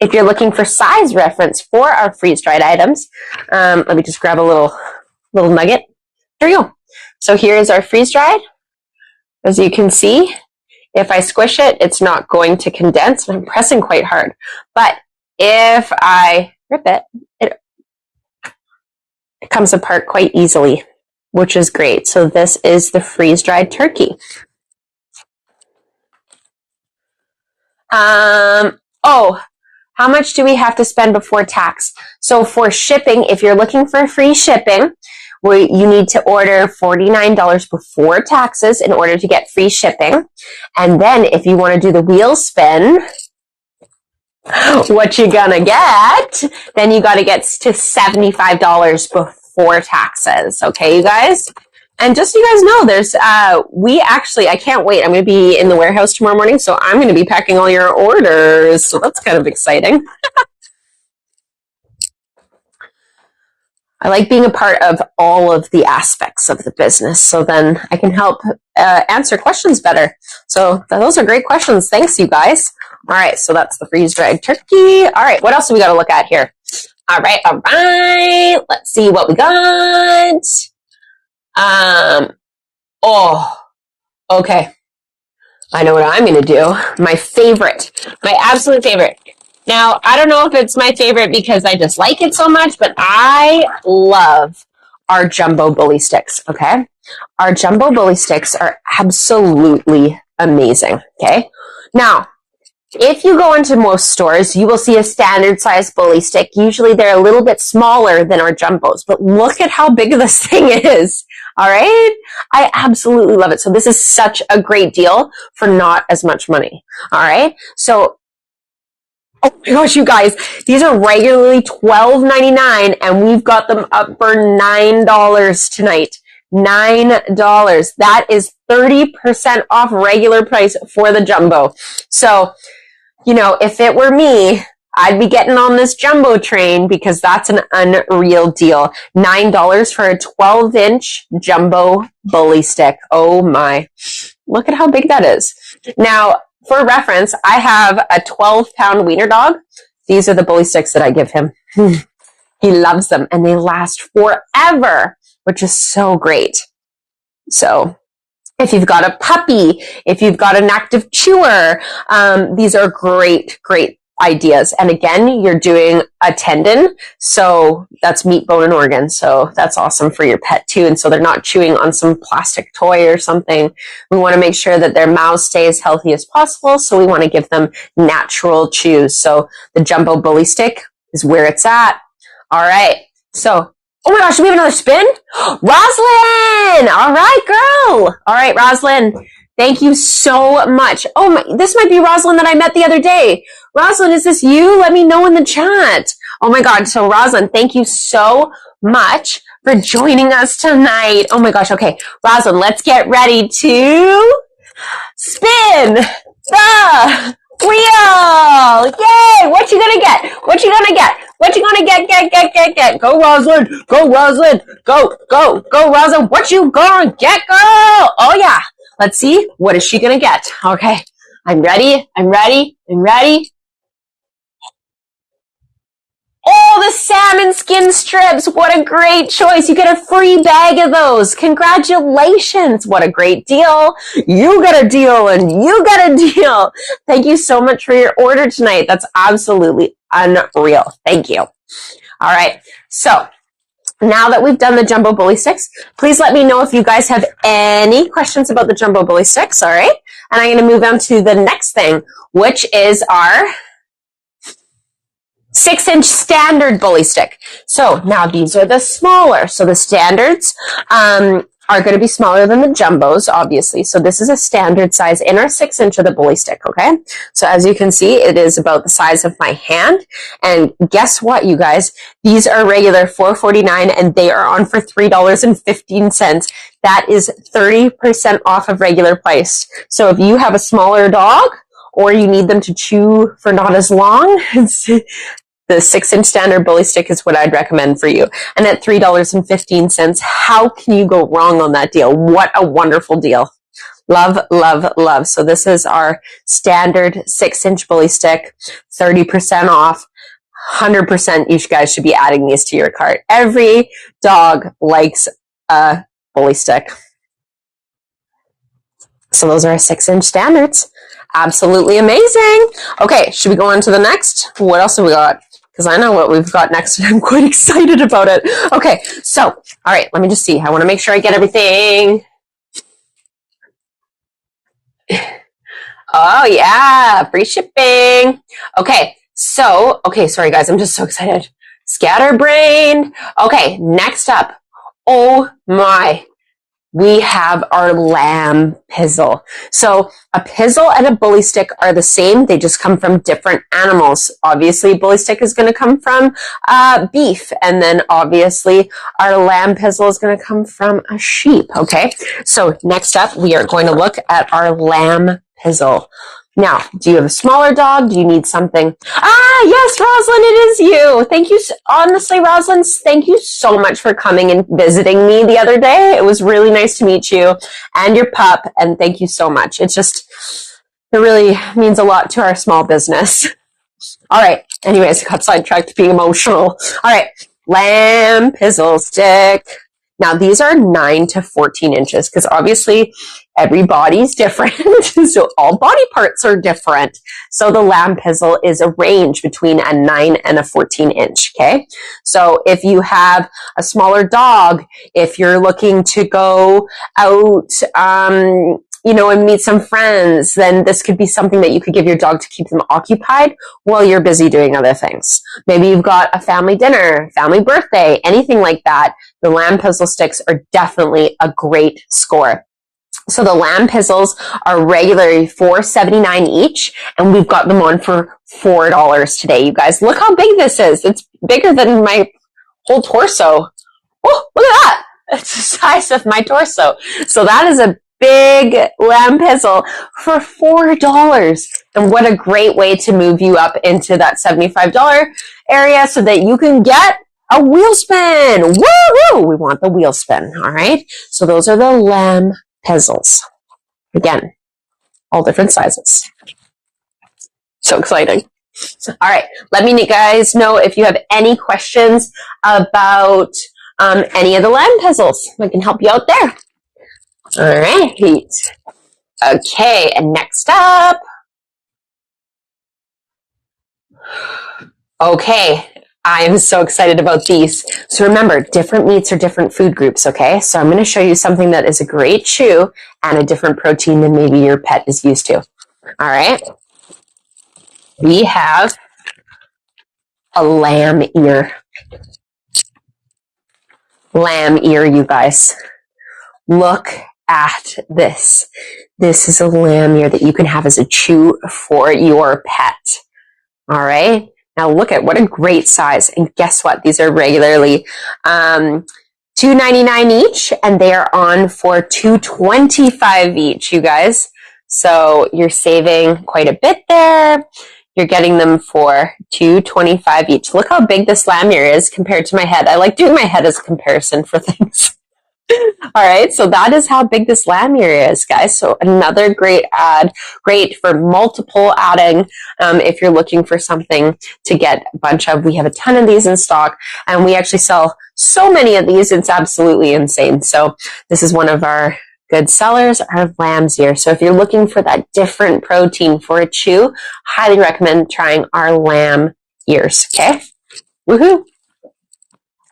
If you're looking for size reference for our freeze-dried items, let me just grab a little nugget. There you go. So here is our freeze-dried. As you can see, if I squish it, it's not going to condense, and I'm pressing quite hard. But if I rip it, it comes apart quite easily, which is great. So this is the freeze-dried turkey. How much do we have to spend before tax? So for shipping, if you're looking for free shipping, you need to order $49 before taxes in order to get free shipping. And then if you want to do the wheel spin, what you gonna get, then you got to get to $75 before taxes. Okay, you guys? And just so you guys know, there's, I can't wait. I'm going to be in the warehouse tomorrow morning, so I'm going to be packing all your orders. So that's kind of exciting. I like being a part of all of the aspects of the business, so then I can help answer questions better. So those are great questions. Thanks, you guys. All right, so that's the freeze-dried turkey. All right, what else do we got to look at here? All right. Let's see what we got. Okay. I know what I'm going to do. My absolute favorite. Now, I don't know if it's my favorite because I just like it so much, but I love our jumbo bully sticks, okay? Our jumbo bully sticks are absolutely amazing, okay? Now, if you go into most stores, you will see a standard size bully stick. Usually they're a little bit smaller than our jumbos, but look at how big this thing is. All right. I absolutely love it. So this is such a great deal for not as much money. All right. So, oh my gosh, you guys, these are regularly $12.99 and we've got them up for $9 tonight. $9. That is 30% off regular price for the jumbo. So, you know, if it were me, I'd be getting on this jumbo train because that's an unreal deal. $9 for a 12-inch jumbo bully stick. Oh my. Look at how big that is. Now, for reference, I have a 12-pound wiener dog. These are the bully sticks that I give him. He loves them and they last forever, which is so great. So, if you've got a puppy, if you've got an active chewer, these are great ideas. And again, you're doing a tendon, so that's meat, bone, and organ. So that's awesome for your pet too. And so they're not chewing on some plastic toy or something. We want to make sure that their mouths stay as healthy as possible. So we want to give them natural chews. So the jumbo bully stick is where it's at. All right. So, oh my gosh, do we have another spin? Rosalind! All right, girl. All right, Rosalind. Thank you so much. Oh my, this might be Rosalind that I met the other day. Rosalind, is this you? Let me know in the chat. Oh my God. So Rosalind, thank you so much for joining us tonight. Oh my gosh. Okay. Rosalind, let's get ready to spin the wheel. Yay. What you gonna get? What you gonna get? What you gonna get? Go, Rosalind. Go, Rosalind. Go, Rosalind. What you gonna get, girl? Oh yeah. Let's see. What is she gonna get? Okay. I'm ready. Oh, the salmon skin strips. What a great choice. You get a free bag of those. Congratulations. What a great deal. You got a deal and you got a deal. Thank you so much for your order tonight. That's absolutely unreal. Thank you. All right. So now that we've done the jumbo bully sticks, please let me know if you guys have any questions about the jumbo bully sticks. All right. And I'm going to move on to the next thing, which is our 6-inch standard bully stick. So now these are the smaller. So the standards, are going to be smaller than the jumbos, obviously. So this is a standard size in our 6-inch of the bully stick, okay? So as you can see, it is about the size of my hand. And guess what, you guys? These are regular $4.49 and they are on for $3.15. That is 30% off of regular price. So if you have a smaller dog or you need them to chew for not as long, the 6-inch standard bully stick is what I'd recommend for you. And at $3.15, how can you go wrong on that deal? What a wonderful deal. Love, love, love. So this is our standard 6-inch bully stick, 30% off. 100% you guys should be adding these to your cart. Every dog likes a bully stick. So those are our 6-inch standards. Absolutely amazing. Okay, should we go on to the next? What else have we got? Because I know what we've got next and I'm quite excited about it. Okay, so, all right, let me just see. I want to make sure I get everything. Oh, yeah, free shipping. Okay, so, okay, sorry guys, I'm just so excited. Scatterbrained. Okay, next up. Oh my. We have our lamb pizzle. So a pizzle and a bully stick are the same. They just come from different animals. Obviously, bully stick is going to come from beef. And then obviously our lamb pizzle is going to come from a sheep. Okay. So next up, we are going to look at our lamb pizzle. Now, do you have a smaller dog? Do you need something? Ah, yes, Roslyn, it is you. Thank you. Honestly, Roslyn, thank you so much for coming and visiting me the other day. It was really nice to meet you and your pup. And thank you so much. It really means a lot to our small business. All right. Anyways, I got sidetracked being emotional. All right. Lamb pizzle stick. Now, these are 9 to 14 inches because obviously every body's different. So all body parts are different. So the lamb pizzle is a range between a 9 and a 14 inch. Okay. So if you have a smaller dog, if you're looking to go out, and meet some friends, then this could be something that you could give your dog to keep them occupied while you're busy doing other things. Maybe you've got a family dinner, family birthday, anything like that. The lamb pizzle sticks are definitely a great score. So the lamb pizzles are regularly $4.79 each, and we've got them on for $4 today. You guys, look how big this is. It's bigger than my whole torso. Oh, look at that. It's the size of my torso. So that is a big lamb pizzle for $4. And what a great way to move you up into that $75 area so that you can get a wheel spin. Woo-hoo! We want the wheel spin. All right. So those are the lamb pizzles. Again, all different sizes. So exciting. All right. Let me guys know if you have any questions about any of the lamb pizzles. I can help you out there. All right. Okay, and next up. Okay, I am so excited about these. So remember, different meats are different food groups, okay? So I'm going to show you something that is a great chew and a different protein than maybe your pet is used to. All right. We have a lamb ear. Lamb ear, you guys. Look at this. This is a lamb ear that you can have as a chew for your pet. All right. Now look at what a great size. And guess what? These are regularly $2.99 each, and they are on for $2.25 each, you guys. So you're saving quite a bit there. You're getting them for $2.25 each. Look how big this lamb ear is compared to my head. I like doing my head as a comparison for things. All right, so that is how big this lamb ear is, guys. So another great ad, great for multiple adding if you're looking for something to get a bunch of. We have a ton of these in stock, and we actually sell so many of these. It's absolutely insane. So this is one of our good sellers, our lamb's ear. So if you're looking for that different protein for a chew, highly recommend trying our lamb ears, okay? Woohoo!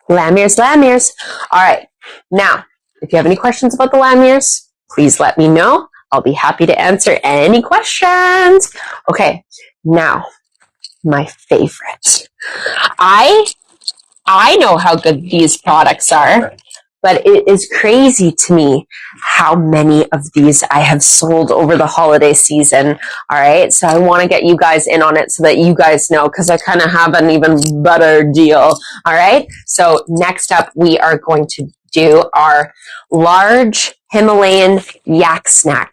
Lamb ears, lamb ears. All right. Now, if you have any questions about the lamb ears, please let me know. I'll be happy to answer any questions. Okay, now, my favorite. I know how good these products are, but it is crazy to me how many of these I have sold over the holiday season. All right. So I want to get you guys in on it so that you guys know, because I kind of have an even better deal. All right. So next up, we are going to do our large Himalayan yak snack.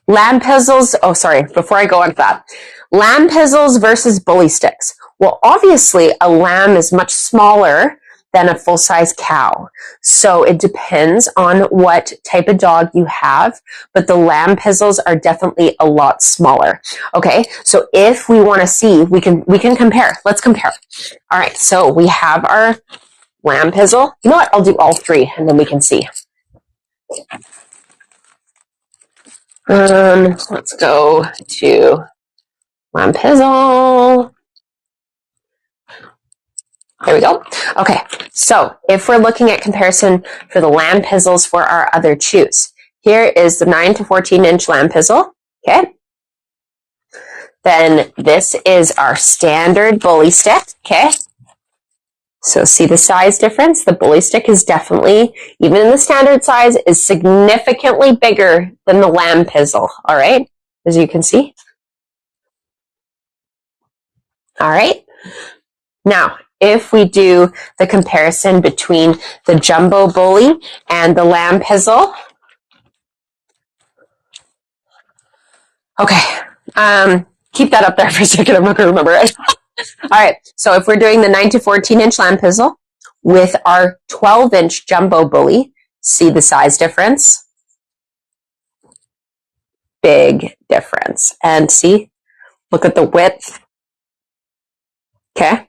Lamb pizzles. Oh, sorry. Before I go on to that, lamb pizzles versus bully sticks. Well, obviously, a lamb is much smaller than a full-size cow. So it depends on what type of dog you have, but the lamb pizzles are definitely a lot smaller. Okay, so if we want to see, we can compare. Let's compare. All right, so we have our lamb pizzle. You know what? I'll do all three, and then we can see. Let's go to lamb pizzle. There we go. Okay, so if we're looking at comparison for the lamb pizzles for our other chews, here is the 9 to 14 inch lamb pizzle. Okay. Then this is our standard bully stick. Okay. So see the size difference? The bully stick is definitely, even in the standard size, is significantly bigger than the lamb pizzle. All right, as you can see. All right. Now, if we do the comparison between the jumbo bully and the lamb pizzle. Okay, keep that up there for a second. I'm not going to remember it. All right, so if we're doing the 9 to 14 inch lamb pizzle with our 12 inch jumbo bully, see the size difference? Big difference. And see, look at the width. Okay.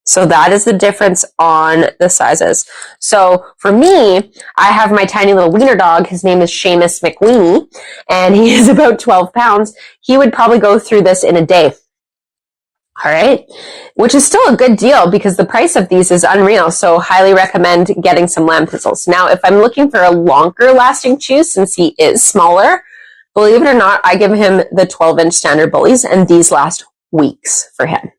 So that is the difference on the sizes. So for me, I have my tiny little wiener dog. His name is Seamus McWeenie, and he is about 12 pounds. He would probably go through this in a day. All right, which is still a good deal because the price of these is unreal. So highly recommend getting some lamb pizzles. Now, if I'm looking for a longer lasting chew, since he is smaller, believe it or not, I give him the 12 inch standard bullies, and these last weeks for him.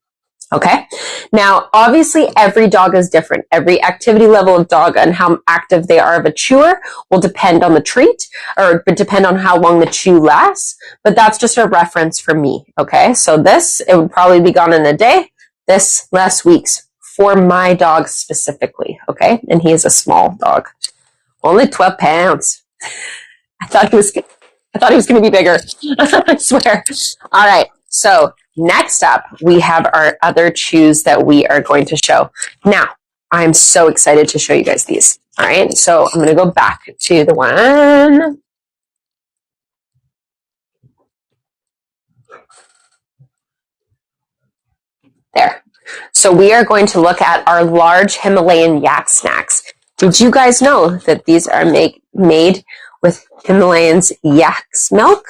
Okay. Now, obviously, every dog is different. Every activity level of dog and how active they are of a chewer will depend on the treat or depend on how long the chew lasts. But that's just a reference for me. Okay. So this, it would probably be gone in a day. This last week's for my dog specifically. Okay. And he is a small dog. Only 12 pounds. I thought he was going to be bigger. I swear. All right. So next up, we have our other chews that we are going to show. Now, I'm so excited to show you guys these. All right, so I'm going to go back to the one. There. So we are going to look at our large Himalayan yak snacks. Did you guys know that these are made with Himalayan's yak's milk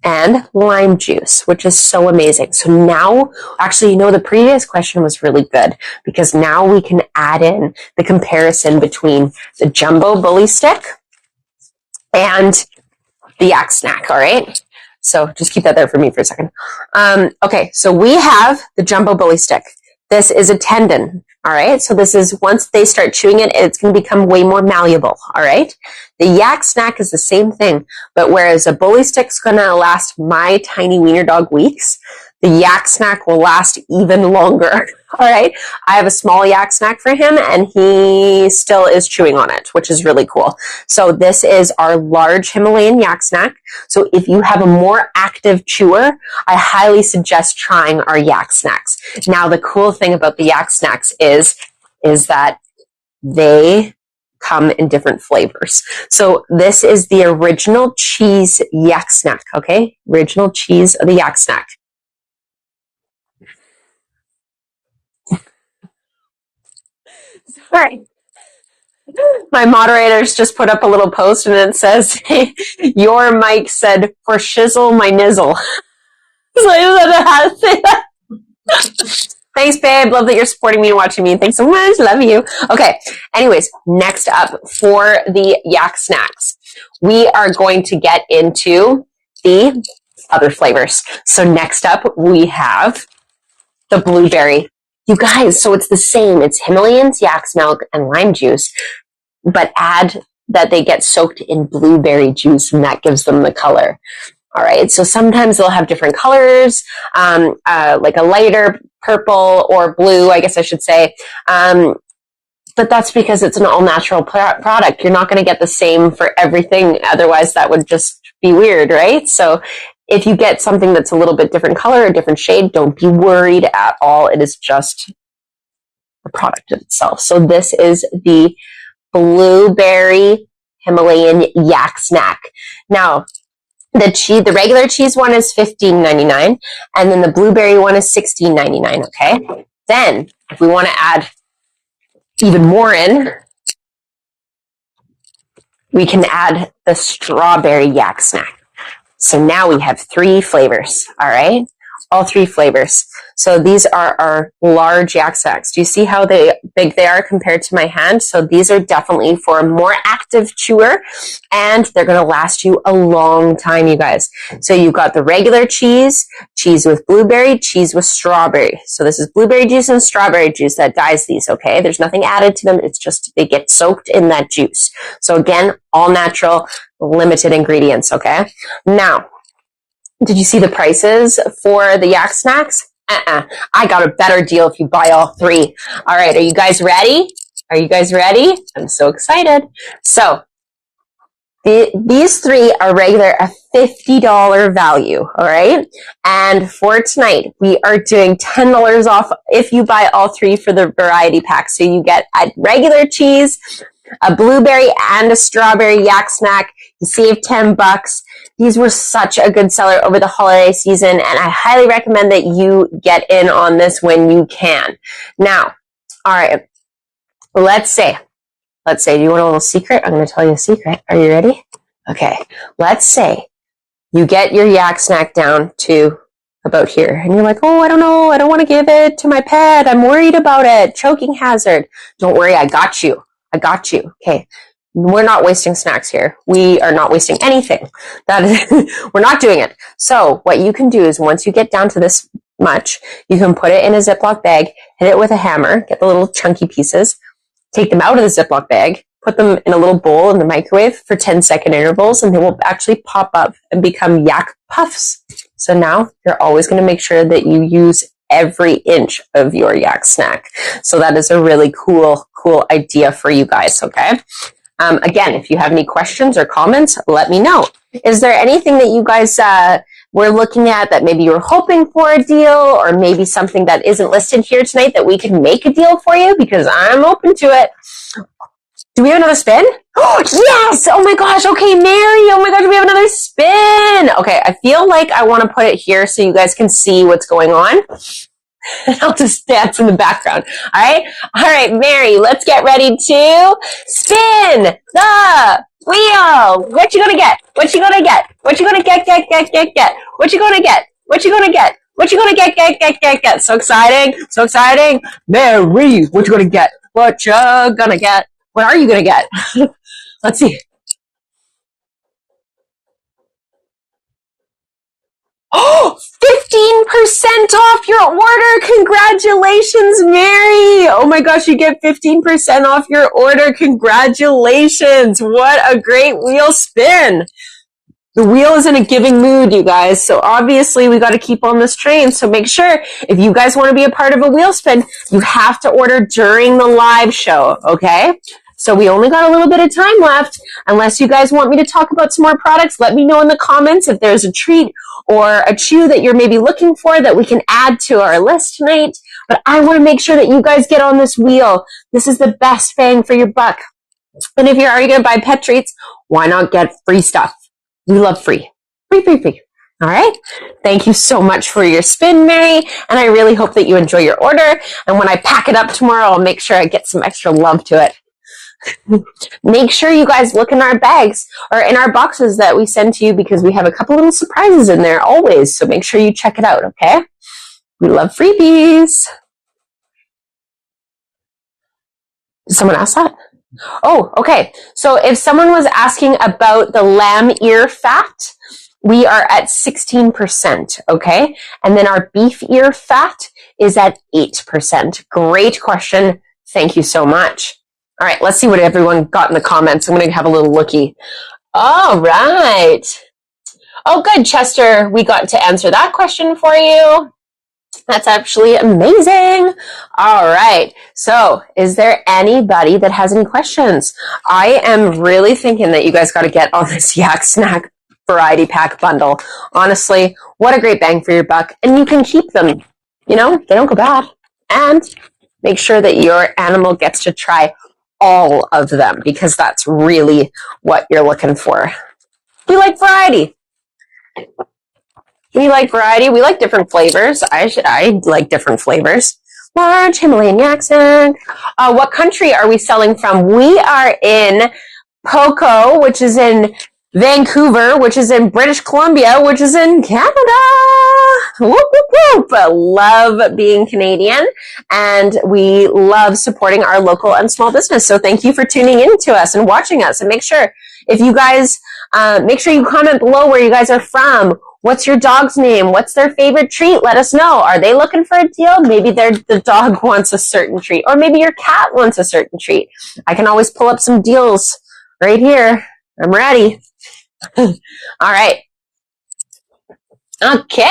and lime juice, which is so amazing. So now, actually, you know, the previous question was really good because now we can add in the comparison between the jumbo bully stick and the yak snack, all right? So just keep that there for me for a second. Okay, so we have the jumbo bully stick. This is a tendon, all right? So this is, once they start chewing it, it's going to become way more malleable, all right? The yak snack is the same thing, but whereas a bully stick's going to last my tiny wiener dog weeks, the yak snack will last even longer, all right? I have a small yak snack for him, and he still is chewing on it, which is really cool. So this is our large Himalayan yak snack. So if you have a more active chewer, I highly suggest trying our yak snacks. Now, the cool thing about the yak snacks is that they come in different flavors. So this is the original cheese yak snack, okay? Original cheese of the yak snack. Sorry. My moderators just put up a little post and it says, your mic said, for shizzle my nizzle. So I don't know how to say that. Thanks, babe. Love that you're supporting me and watching me. Thanks so much. Love you. Okay. Anyways, next up for the yak snacks, we are going to get into the other flavors. So next up, we have the blueberry You guys, so it's the same. It's Himalayan's yak's milk and lime juice, but add that they get soaked in blueberry juice, and that gives them the color. All right, so sometimes they'll have different colors, like a lighter purple or blue, I guess I should say. But that's because it's an all-natural product. You're not going to get the same for everything. Otherwise, that would just be weird, right? So if you get something that's a little bit different color, a different shade, don't be worried at all. It is just the product itself. So this is the blueberry Himalayan yak snack. Now, the regular cheese one is $15.99, and then the blueberry one is $16.99, okay? Then, if we want to add even more in, we can add the strawberry yak snack. So now we have 3 flavors, all right? All 3 flavors. So these are our large yak snacks. Do you see how big they are compared to my hand? So these are definitely for a more active chewer, and they're going to last you a long time, you guys. So you've got the regular cheese, cheese with blueberry, cheese with strawberry. So this is blueberry juice and strawberry juice that dyes these, okay? There's nothing added to them. It's just they get soaked in that juice. So again, all natural, limited ingredients, okay? Now, did you see the prices for the yak snacks? I got a better deal if you buy all 3. All right, are you guys ready? Are you guys ready? I'm so excited. So these 3 are regular a $50 value, all right? And for tonight, we are doing $10 off if you buy all 3 for the variety pack. So you get a regular cheese, a blueberry, and a strawberry yak snack. You save $10. These were such a good seller over the holiday season, and I highly recommend that you get in on this when you can. Now, all right, let's say, do you want a little secret? I'm going to tell you a secret. Are you ready? Okay, let's say you get your yak snack down to about here, and you're like, oh, I don't know, I don't want to give it to my pet. I'm worried about it. Choking hazard. Don't worry, I got you. Okay. We're not wasting snacks here. We are not wasting anything. We're not doing it. So what you can do is once you get down to this much, you can put it in a Ziploc bag, hit it with a hammer, get the little chunky pieces, take them out of the Ziploc bag, put them in a little bowl in the microwave for 10-second intervals, and they will actually pop up and become yak puffs. So now you're always going to make sure that you use every inch of your yak snack. So that is a really cool idea for you guys, okay? Again, if you have any questions or comments, let me know. Is there anything that you guys were looking at that maybe you're hoping for a deal, or maybe something that isn't listed here tonight that we can make a deal for you? Because I'm open to it. Do we have another spin? Oh, yes! Oh my gosh, okay, Mary, oh my gosh, we have another spin! Okay, I feel like I want to put it here so you guys can see what's going on. I'll just dance in the background. All right, Mary, let's get ready to spin the wheel. What you gonna get? What you gonna get? What you gonna get? What you gonna get? What you gonna get? What you gonna get? So exciting. Mary, what you gonna get? What you gonna get? What are you gonna get? Let's see. Oh, 15% off your order. Congratulations, Mary. Oh my gosh, you get 15% off your order. Congratulations. What a great wheel spin. The wheel is in a giving mood, you guys. So obviously we got to keep on this train. So make sure if you guys want to be a part of a wheel spin, you have to order during the live show. Okay. So we only got a little bit of time left. Unless you guys want me to talk about some more products, let me know in the comments if there's a treat or a chew that you're maybe looking for that we can add to our list tonight. But I want to make sure that you guys get on this wheel. This is the best bang for your buck. And if you're already going to buy pet treats, why not get free stuff? We love free. Free. All right. Thank you so much for your spin, Mary. And I really hope that you enjoy your order. And when I pack it up tomorrow, I'll make sure I get some extra love to it. Make sure you guys look in our bags or in our boxes that we send to you, because we have a couple little surprises in there always. So make sure you check it out, okay? We love freebies. Did someone ask that? Oh, okay. So if someone was asking about the lamb ear fat, we are at 16%, okay? And then our beef ear fat is at 8%. Great question. Thank you so much. All right, let's see what everyone got in the comments. I'm going to have a little looky. All right. Oh, good, Chester. We got to answer that question for you. That's actually amazing. All right. So is there anybody that has any questions? I am really thinking that you guys got to get on this Yak Snack variety pack bundle. Honestly, what a great bang for your buck. And you can keep them. You know, they don't go bad. And make sure that your animal gets to try all of them, because that's really what you're looking for. We like variety. We like variety. We like different flavors. I like different flavors. Large Himalayan yak snack. What country are we selling from? We are in Poco, which is in Vancouver, which is in British Columbia, which is in Canada. Whoop, whoop, whoop. I love being Canadian, and we love supporting our local and small business. So thank you for tuning in to us and watching us. And make sure, if you guys, make sure you comment below where you guys are from. What's your dog's name? What's their favorite treat? Let us know. Are they looking for a deal? Maybe the dog wants a certain treat, or maybe your cat wants a certain treat. I can always pull up some deals right here. I'm ready. All right. Okay.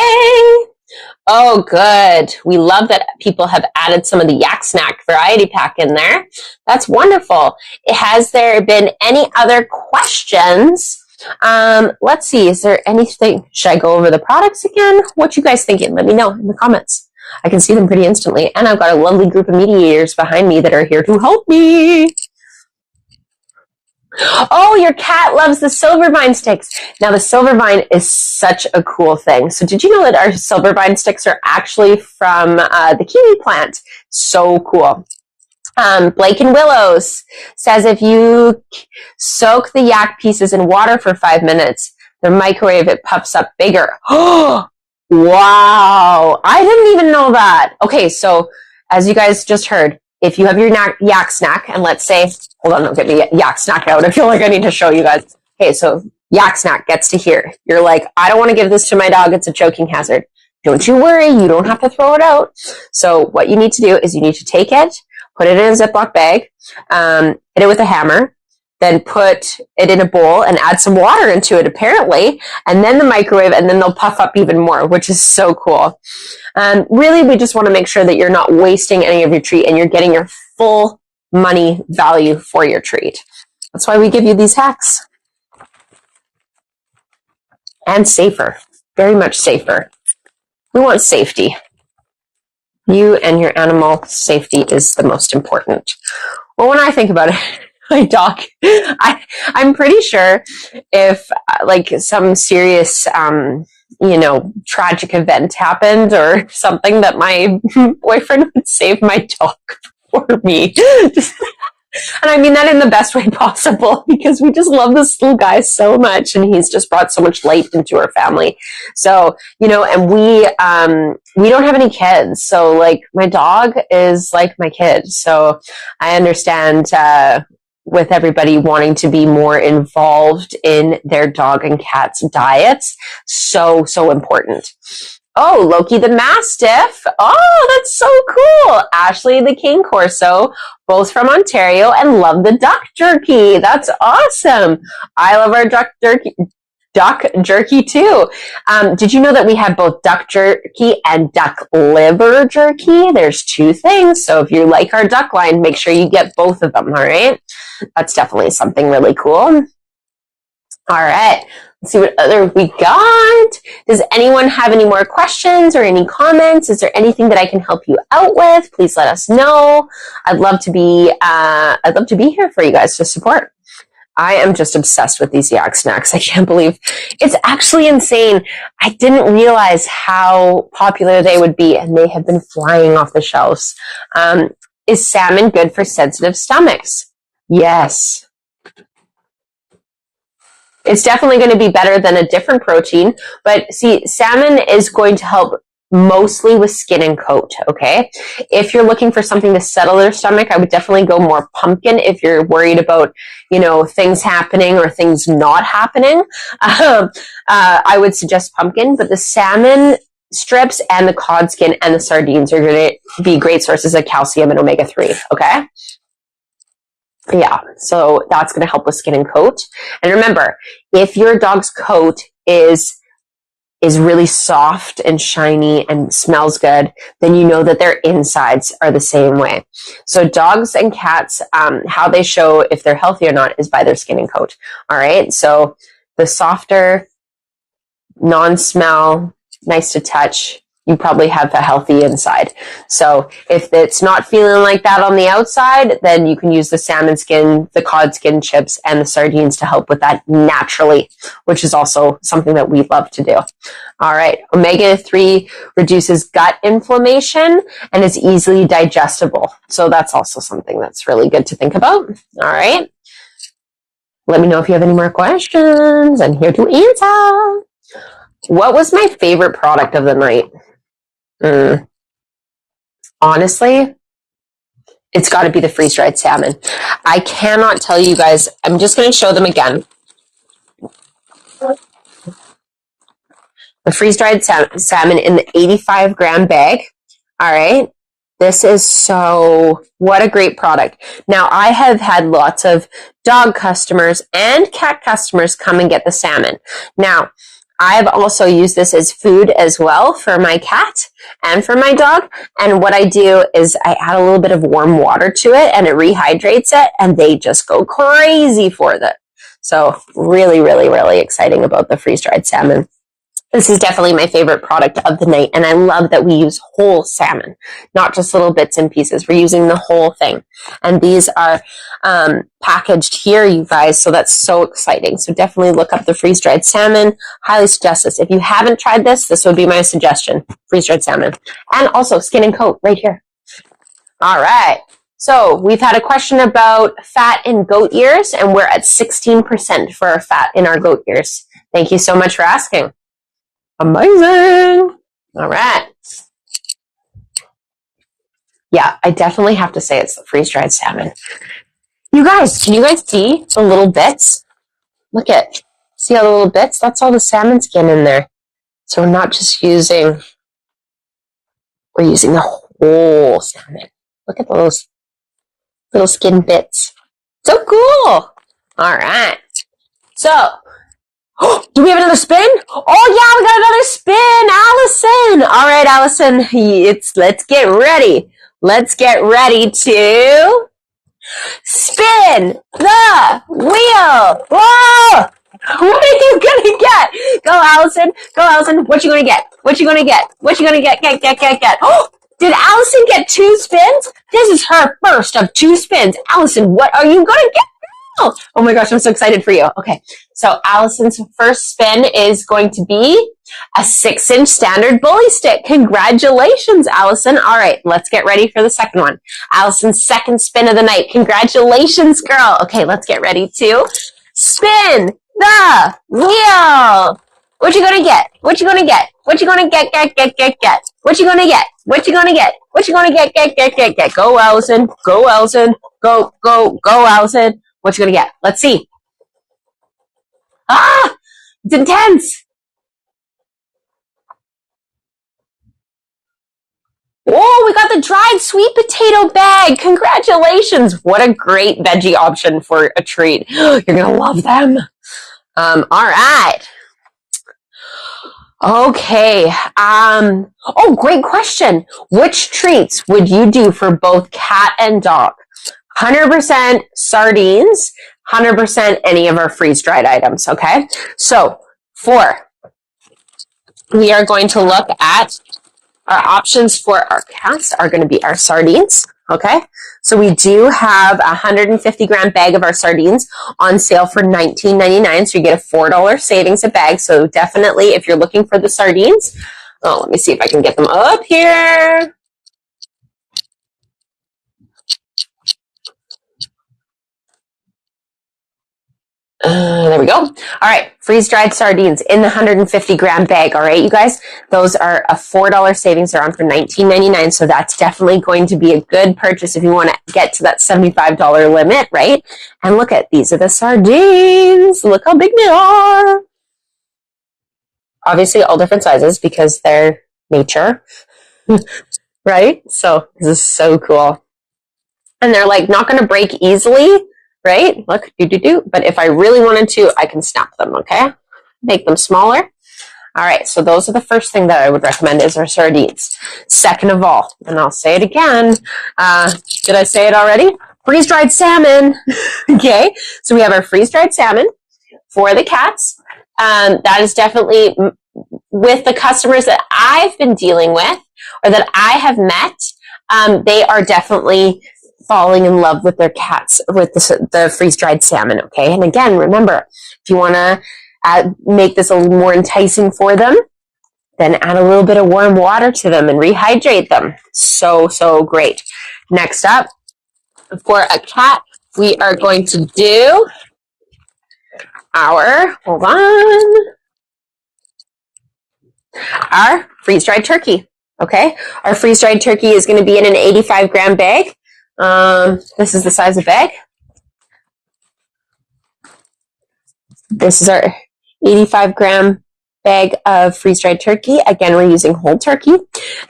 Oh, good. We love that people have added some of the Yak Snack variety pack in there. That's wonderful. Has there been any other questions? Let's see. Is there anything? Should I go over the products again? What you guys thinking? Let me know in the comments. I can see them pretty instantly. And I've got a lovely group of mediators behind me that are here to help me. Oh, your cat loves the Silvervine sticks. Now, the Silvervine is such a cool thing. So did you know that our Silvervine sticks are actually from the kiwi plant? So cool. Blake and Willows says if you soak the yak pieces in water for 5 minutes, the microwave, it puffs up bigger. Oh, wow. I didn't even know that. Okay, so as you guys just heard, if you have your yak snack, and let's say, hold on, don't get me yak snack out. I feel like I need to show you guys. Okay, so yak snack gets to here. You're like, I don't want to give this to my dog. It's a choking hazard. Don't you worry. You don't have to throw it out. So what you need to do is you need to take it, put it in a Ziploc bag, hit it with a hammer, then put it in a bowl and add some water into it, apparently, and then the microwave, and then they'll puff up even more, which is so cool. Really, we just want to make sure that you're not wasting any of your treat and you're getting your full money value for your treat. That's why we give you these hacks. And safer. Very much safer. We want safety. You and your animal safety is the most important. Well, when I think about it, my dog, I'm pretty sure if like some serious, tragic event happened or something, that my boyfriend would save my dog for me. And I mean that in the best way possible, because we just love this little guy so much, and he's just brought so much light into our family. So, and we don't have any kids. So like my dog is like my kid. So I understand, with everybody wanting to be more involved in their dog and cat's diets. So important. Oh, Loki the Mastiff. Oh, that's so cool. Ashley the King Corso, both from Ontario, and love the duck jerky. That's awesome. I love our duck jerky too. Did you know that we have both duck jerky and duck liver jerky? There's 2 things. So if you like our duck line, make sure you get both of them. All right. That's definitely something really cool. All right. Let's see what other we got. Does anyone have any more questions or any comments? Is there anything that I can help you out with? Please let us know. I'd love to be here for you guys to support. I am just obsessed with these yak snacks. I can't believe it's actually insane. I didn't realize how popular they would be, and they have been flying off the shelves. Is salmon good for sensitive stomachs? Yes. It's definitely going to be better than a different protein, but see, salmon is going to help mostly with skin and coat, okay? If you're looking for something to settle their stomach, I would definitely go more pumpkin if you're worried about, things happening or things not happening. I would suggest pumpkin, but the salmon strips and the cod skin and the sardines are going to be great sources of calcium and omega-3, okay? Yeah, so that's going to help with skin and coat. And remember, if your dog's coat is really soft and shiny and smells good, then you know that their insides are the same way. So dogs and cats, how they show if they're healthy or not is by their skin and coat. All right. So the softer, non-smell, nice to touch, you probably have a healthy inside. So if it's not feeling like that on the outside, then you can use the salmon skin, the cod skin chips, and the sardines to help with that naturally, which is also something that we love to do. All right. Omega-3 reduces gut inflammation and is easily digestible. So that's also something that's really good to think about. All right. Let me know if you have any more questions. I'm here to answer. What was my favorite product of the night? Honestly, it's got to be the freeze-dried salmon. I cannot tell you guys. I'm just going to show them again. The freeze-dried salmon in the 85-gram bag. All right. This is what a great product. Now, I have had lots of dog customers and cat customers come and get the salmon. Now, I've also used this as food as well for my cat and for my dog. And what I do is I add a little bit of warm water to it and it rehydrates it and they just go crazy for it. So really, really, really exciting about the freeze-dried salmon. This is definitely my favorite product of the night. And I love that we use whole salmon, not just little bits and pieces. We're using the whole thing. And these are packaged here, you guys. So that's so exciting. So definitely look up the freeze-dried salmon. Highly suggest this. If you haven't tried this, this would be my suggestion. Freeze-dried salmon. And also skin and coat right here. All right. So we've had a question about fat in goat ears, and we're at 16% for our fat in our goat ears. Thank you so much for asking. Amazing. All right. Yeah, I definitely have to say it's the freeze-dried salmon. You guys, can you guys see the little bits? Look at, see all the little bits? That's all the salmon skin in there. So we're not just using, we're using the whole salmon. Look at those little skin bits. So cool. All right. So, do we have another spin? Oh yeah, we got another spin, Allison. All right, Allison, let's get ready. Let's get ready to spin the wheel. Whoa! What are you gonna get? Go, Allison. Go, Allison. What you gonna get? What you gonna get? What you gonna get? Get. Oh, did Allison get 2 spins? This is her first of 2 spins. Allison, what are you gonna get? Oh my gosh, I'm so excited for you. Okay, so Allison's first spin is going to be a 6-inch standard bully stick. Congratulations, Allison. All right, let's get ready for the second one. Allison's second spin of the night. Congratulations, girl. Okay, let's get ready to spin the wheel. What you gonna get? What you gonna get? What you gonna get? What you gonna get? What you gonna get? What you gonna get? Go, Allison. Go, Allison. Go, Allison. What you gonna get? Let's see. Ah! It's intense. Oh, we got the dried sweet potato bag. Congratulations. What a great veggie option for a treat. You're gonna love them. All right. Okay. Oh, great question. Which treats would you do for both cat and dog? 100% sardines, 100% any of our freeze-dried items, okay? So, we are going to look at our options for our cats are going to be our sardines, okay? So we do have a 150-gram bag of our sardines on sale for $19.99, so you get a $4 savings a bag. So definitely, if you're looking for the sardines, let me see if I can get them up here. There we go. All right, freeze-dried sardines in the 150-gram bag. All right, you guys, those are a $4 savings. They're on for $19.99, so that's definitely going to be a good purchase if you want to get to that $75 limit, right? And look at, these are the sardines. Look how big they are. Obviously, all different sizes because they're nature, right? So this is so cool. And they're like not going to break easily, right? Look, But if I really wanted to, I can snap them, okay? Make them smaller. All right, so those are the first thing that I would recommend is our sardines. Second of all, and I'll say it again. Did I say it already? Freeze-dried salmon. Okay, so we have our freeze-dried salmon for the cats. That is definitely, with the customers that I've been dealing with or that I have met, they are definitely falling in love with their cats, with the freeze-dried salmon, okay? And again, remember, if you want to make this a little more enticing for them, then add a little bit of warm water to them and rehydrate them. So, so great. Next up, for a cat, we are going to do our freeze-dried turkey, okay? Our freeze-dried turkey is going to be in an 85-gram bag. This is the size of bag. This is our 85-gram bag of freeze-dried turkey. Again, we're using whole turkey.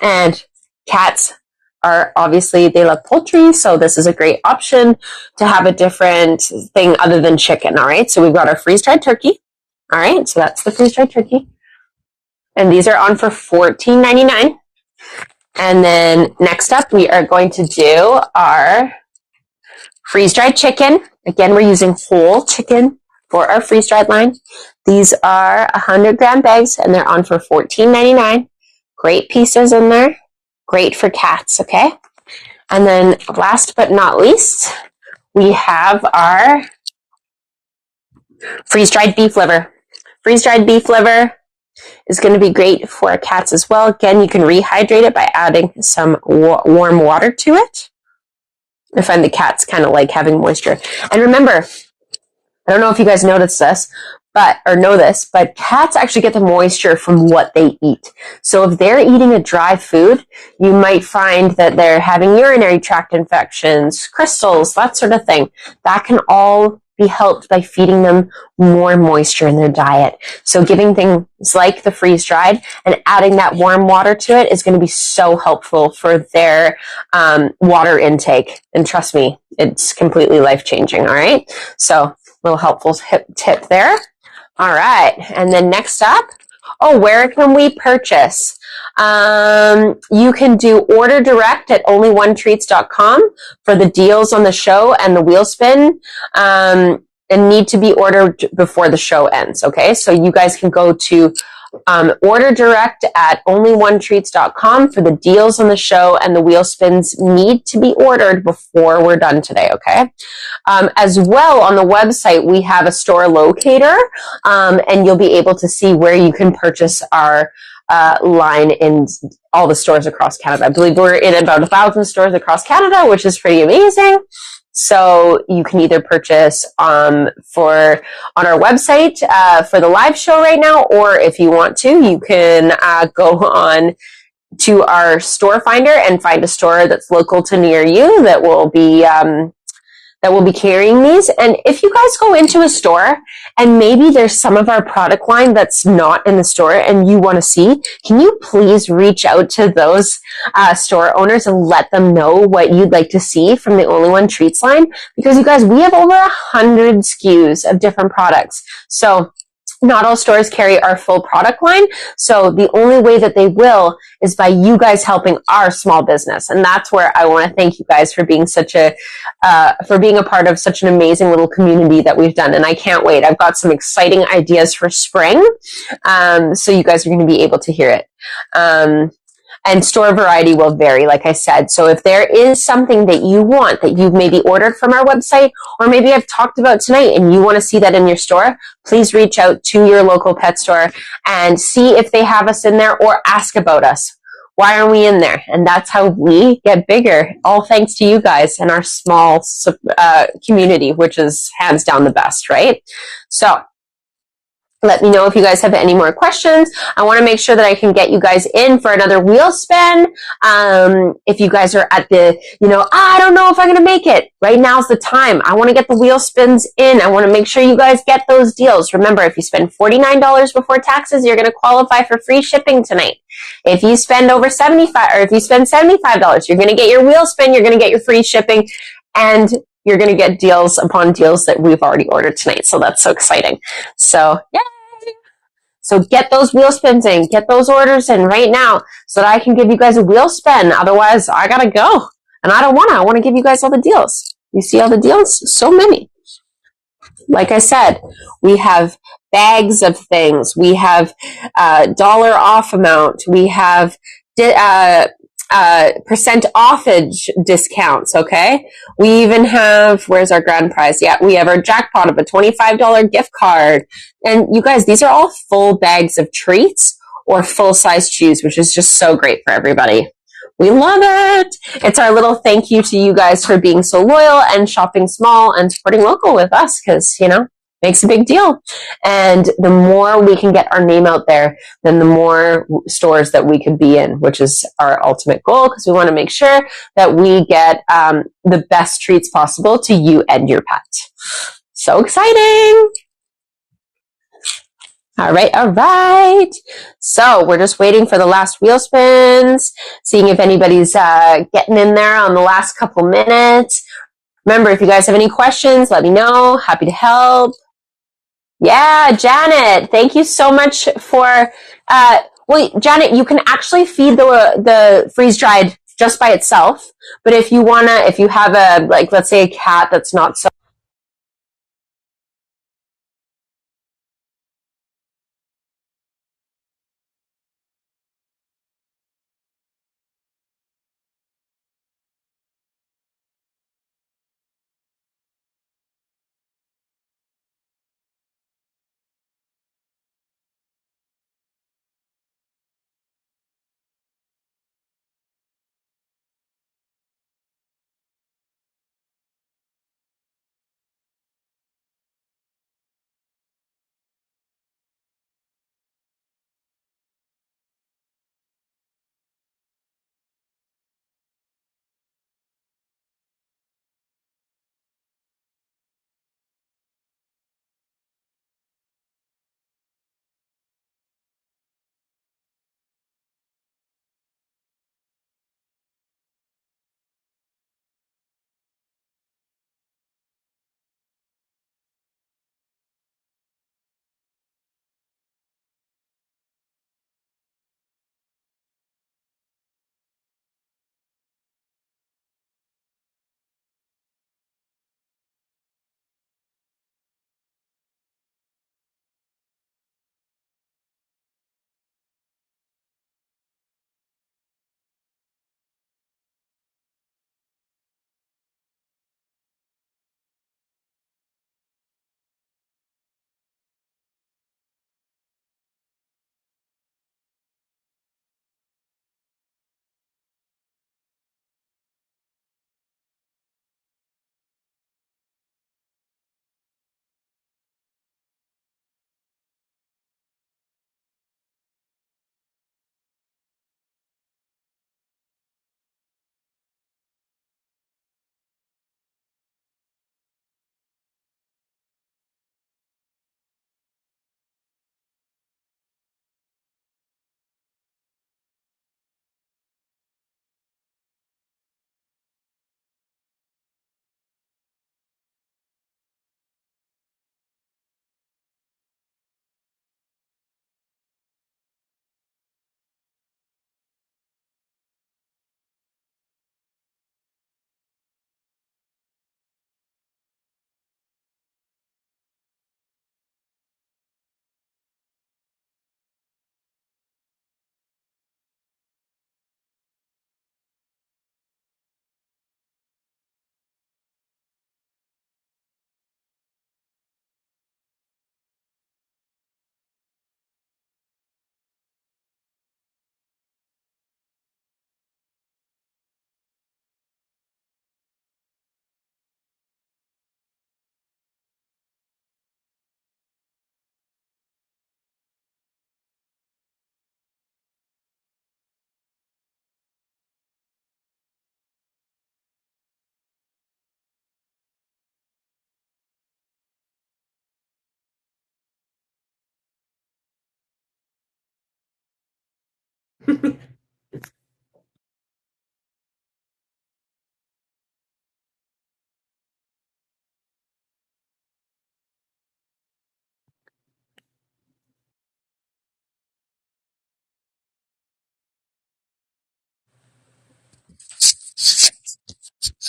And cats are obviously, they love poultry, so this is a great option to have a different thing other than chicken, all right? So we've got our freeze-dried turkey. All right, so that's the freeze-dried turkey. And these are on for $14.99. And then next up, we are going to do our freeze-dried chicken. Again, we're using whole chicken for our freeze-dried line. These are 100-gram bags, and they're on for $14.99. Great pieces in there. Great for cats, okay? And then last but not least, we have our freeze-dried beef liver. Freeze-dried beef liver is going to be great for cats as well. Again, you can rehydrate it by adding some warm water to it. I find the cats kind of like having moisture. And remember, I don't know if you guys noticed this, but cats actually get the moisture from what they eat. So if they're eating a dry food, you might find that they're having urinary tract infections, crystals, that sort of thing. That can all be helped by feeding them more moisture in their diet. So giving things like the freeze-dried and adding that warm water to it is going to be so helpful for their water intake. And trust me, it's completely life-changing, all right? So little helpful tip there. All right, and then next up, where can we purchase? You can do order direct at onlyoneTreats.com for the deals on the show and the wheel spin, and need to be ordered before the show ends, okay? So you guys can go to order direct at onlyoneTreats.com for the deals on the show, and the wheel spins need to be ordered before we're done today, okay? As well, on the website, we have a store locator, and you'll be able to see where you can purchase our line in all the stores across Canada. I believe we're in about 1,000 stores across Canada, which is pretty amazing. So you can either purchase on our website for the live show right now, or if you want to, you can go on to our store finder and find a store that's local to near you that will be carrying these. And if you guys go into a store and maybe there's some of our product line that's not in the store and you want to see, can you please reach out to those store owners and let them know what you'd like to see from the Only One Treats line? Because you guys, we have over 100 SKUs of different products. So not all stores carry our full product line. So the only way that they will is by you guys helping our small business. And that's where I want to thank you guys for being for being a part of such an amazing little community that we've done. And I can't wait. I've got some exciting ideas for spring. So you guys are going to be able to hear it. And store variety will vary, like I said. So if there is something that you want that you've maybe ordered from our website, or maybe I've talked about tonight and you want to see that in your store, please reach out to your local pet store and see if they have us in there, or ask about us. why aren't we in there? And that's how we get bigger, all thanks to you guys and our small community, which is hands down the best, right? So let me know if you guys have any more questions. I want to make sure that I can get you guys in for another wheel spin. If you guys are at the, I don't know if I'm going to make it. Right now's the time. I want to get the wheel spins in. I want to make sure you guys get those deals. Remember, if you spend $49 before taxes, you're going to qualify for free shipping tonight. If you spend over $75, or if you spend $75, you're going to get your wheel spin. You're going to get your free shipping, and you're going to get deals upon deals that we've already ordered tonight. So that's so exciting. So, yeah. So get those wheel spins in, get those orders in right now so that I can give you guys a wheel spin. Otherwise, I gotta go. And I want to give you guys all the deals. You see all the deals? So many. Like I said, we have bags of things. We have dollar off amount. We have percent offage discounts, okay? We even have, where's our grand prize? Yeah, we have our jackpot of a $25 gift card. And you guys, these are all full bags of treats or full-size chews, which is just so great for everybody. We love it. It's our little thank you to you guys for being so loyal and shopping small and supporting local with us because, makes a big deal. And the more we can get our name out there, then the more stores that we could be in, which is our ultimate goal because we want to make sure that we get the best treats possible to you and your pet. So exciting. All right. So we're just waiting for the last wheel spins, seeing if anybody's getting in there on the last couple minutes. Remember, if you guys have any questions, let me know. Happy to help. Yeah, Janet, thank you so much for, Janet, you can actually feed the freeze-dried just by itself. But if you have let's say a cat that's not so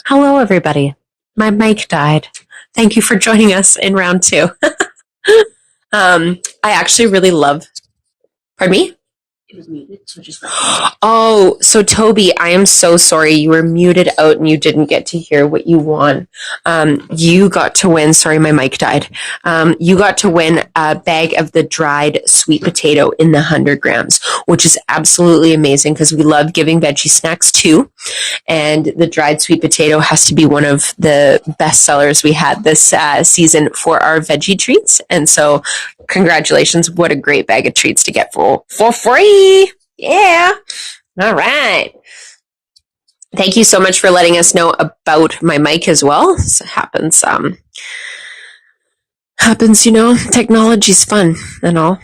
Hello, everybody. My mic died. Thank you for joining us in round 2. I actually really love. Pardon me? It was muted, so just. Oh, so Toby, I am so sorry. You were muted out and you didn't get to hear what you won. You got to win. Sorry, my mic died. You got to win a bag of the dried sweet potato in the 100 grams, which is absolutely amazing because we love giving veggie snacks too. And the dried sweet potato has to be one of the best sellers we had this season for our veggie treats. And so congratulations. What a great bag of treats to get for free. Yeah. All right. Thank you so much for letting us know about my mic as well. So it happens, technology's fun and all.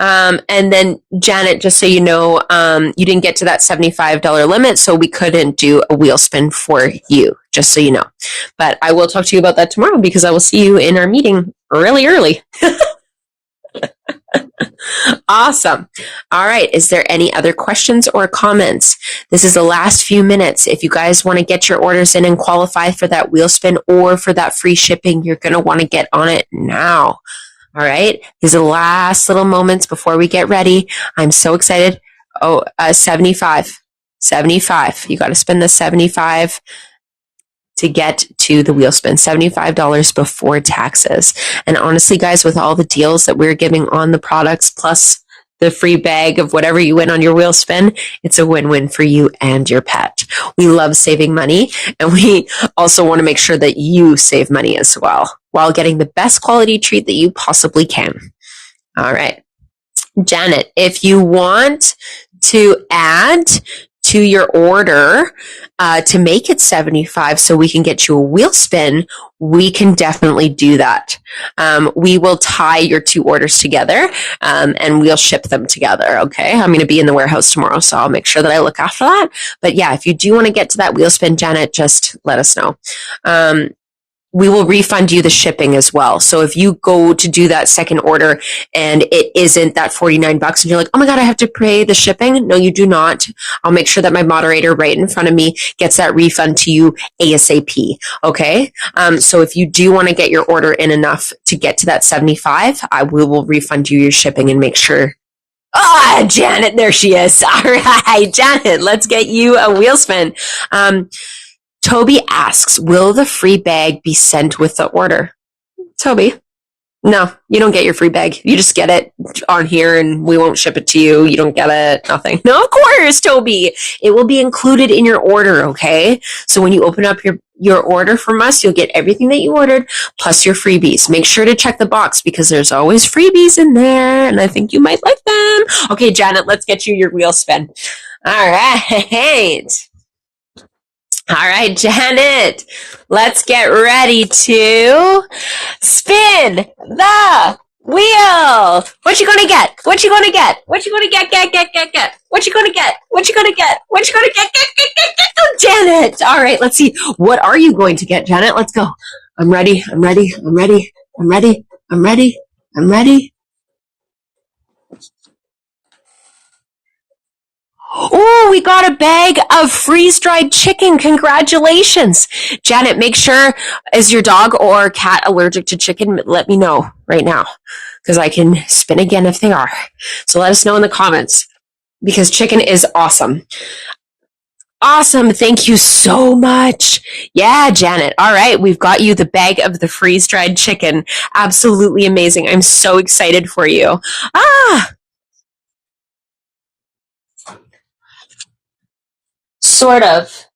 And then Janet, just so you know, you didn't get to that $75 limit, so we couldn't do a wheel spin for you, just so you know. But I will talk to you about that tomorrow because I will see you in our meeting really early. Awesome. All right. Is there any other questions or comments? This is the last few minutes. If you guys want to get your orders in and qualify for that wheel spin or for that free shipping, you're going to want to get on it now. All right. These are the last little moments before we get ready. I'm so excited. Oh, 75. You got to spend the 75 to get to the wheel spin. $75 before taxes. And honestly, guys, with all the deals that we're giving on the products plus the free bag of whatever you win on your wheel spin, it's a win-win for you and your pet. We love saving money, and we also want to make sure that you save money as well while getting the best quality treat that you possibly can. All right. Janet, if you want to add to your order to make it 75 so we can get you a wheel spin, we can definitely do that. We will tie your 2 orders together and we'll ship them together, okay? I'm going to be in the warehouse tomorrow, so I'll make sure that I look after that. But yeah, if you do want to get to that wheel spin, Janet, just let us know. We will refund you the shipping as well. So if you go to do that second order and it isn't that $49 and you're like, oh my God, I have to pay the shipping. No, you do not. I'll make sure that my moderator right in front of me gets that refund to you ASAP. Okay. So if you do want to get your order in enough to get to that 75, we will refund you your shipping and make sure. Ah, Janet, there she is. All right, Janet, let's get you a wheel spin. Toby asks, will the free bag be sent with the order? Toby, no, you don't get your free bag. You just get it on here and we won't ship it to you. You don't get it, nothing. No, of course, Toby. It will be included in your order, okay? So when you open up your order from us, you'll get everything that you ordered plus your freebies. Make sure to check the box because there's always freebies in there and I think you might like them. Okay, Janet, let's get you your wheel spin. All right. All right, Janet, let's get ready to spin the wheel. What you gonna get? What you gonna get? What you gonna get? Get. What you gonna get? What you gonna get? What you gonna get? Get, Janet. All right, let's see. What are you going to get, Janet? Let's go. I'm ready. Oh, we got a bag of freeze-dried chicken. Congratulations. Janet, make sure, is your dog or cat allergic to chicken? Let me know right now because I can spin again if they are. So let us know in the comments because chicken is awesome. Awesome. Thank you so much. Yeah, Janet. All right. We've got you the bag of the freeze-dried chicken. Absolutely amazing. I'm so excited for you. Sort of.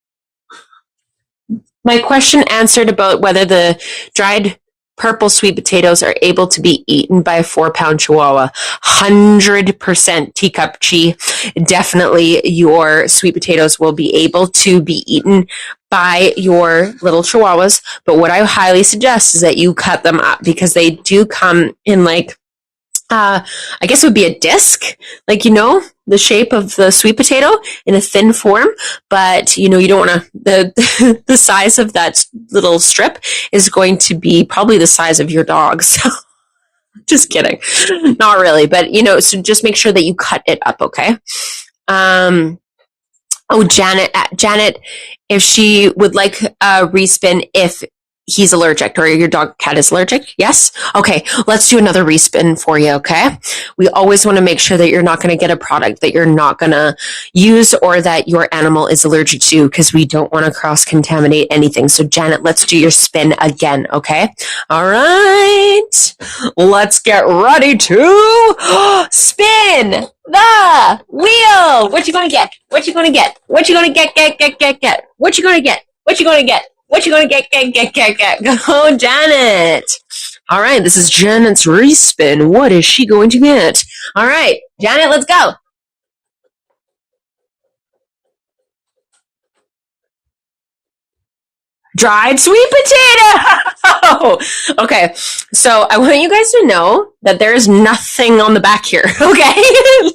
My question answered about whether the dried purple sweet potatoes are able to be eaten by a 4-pound chihuahua. 100% teacup chi. Definitely your sweet potatoes will be able to be eaten by your little chihuahuas. But what I highly suggest is that you cut them up because they do come in like I guess it would be a disc, like, the shape of the sweet potato in a thin form. But, you don't want to, the size of that little strip is going to be probably the size of your dog. So just kidding. Not really. But, so just make sure that you cut it up. Okay. Janet, if she would like a respin, if he's allergic or your dog cat is allergic. Yes. Okay. Let's do another respin for you. Okay. We always want to make sure that you're not going to get a product that you're not going to use or that your animal is allergic to, because we don't want to cross contaminate anything. So Janet, let's do your spin again. Okay. All right. Let's get ready to spin the wheel. What you going to get? What you going to get? What you going to get? What you going to get? What you going to get? What you gonna get? Go, Janet. All right, this is Janet's respin. What is she going to get? All right, Janet, let's go. Dried sweet potato. Okay, so I want you guys to know that there is nothing on the back here. Okay,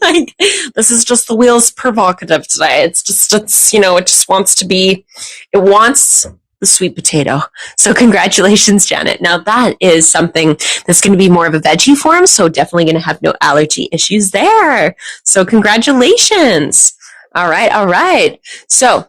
like this is just the wheels provocative today. It just wants to be. It wants the sweet potato. So congratulations, Janet. Now that is something that's going to be more of a veggie form, so definitely going to have no allergy issues there. So congratulations. All right. So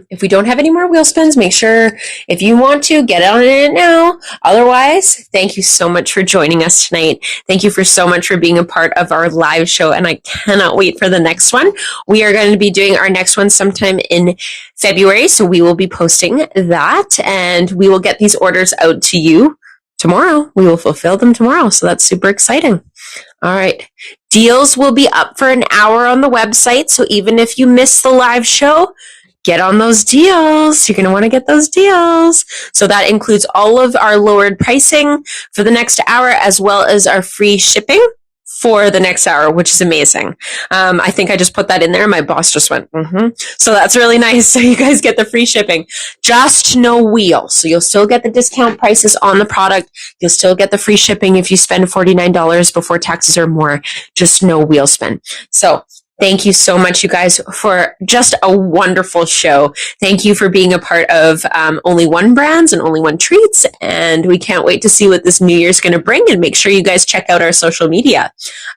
if we don't have any more wheel spins, make sure if you want to get on it now. Otherwise, thank you so much for joining us tonight. Thank you so much for being a part of our live show, and I cannot wait for the next one. We are going to be doing our next one sometime in February, so we will be posting that, and we will get these orders out to you tomorrow. We will fulfill them tomorrow, so that's super exciting. All right. Deals will be up for an hour on the website, so even if you miss the live show, get on those deals. You're going to want to get those deals. So that includes all of our lowered pricing for the next hour, as well as our free shipping for the next hour, which is amazing. I think I just put that in there. My boss just went, So that's really nice. So you guys get the free shipping, just no wheel. So you'll still get the discount prices on the product. You'll still get the free shipping if you spend $49 before taxes or more, just no wheel spin. So thank you so much, you guys, for just a wonderful show. Thank you for being a part of Only One Brands and Only One Treats. And we can't wait to see what this new year's going to bring. And make sure you guys check out our social media.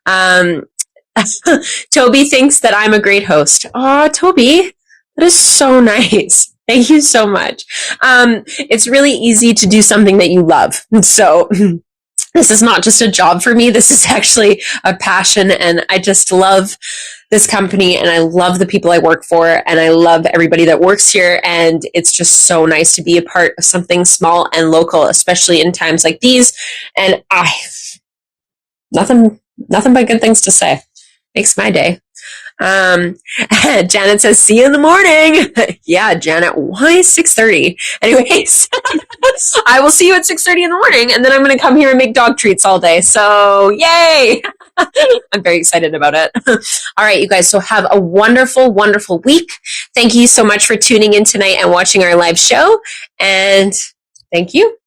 Toby thinks that I'm a great host. Oh, Toby, that is so nice. Thank you so much. It's really easy to do something that you love. So this is not just a job for me. This is actually a passion. And I just love this company, and I love the people I work for, and I love everybody that works here. And it's just so nice to be a part of something small and local, especially in times like these. And nothing but good things to say. Makes my day. Janet says, see you in the morning. Yeah, Janet, why 6:30? Anyways, I will see you at 6:30 in the morning, and then I'm going to come here and make dog treats all day. So yay. I'm very excited about it. All right, you guys. So have a wonderful, wonderful week. Thank you so much for tuning in tonight and watching our live show. And thank you.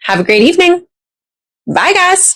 Have a great evening. Bye, guys.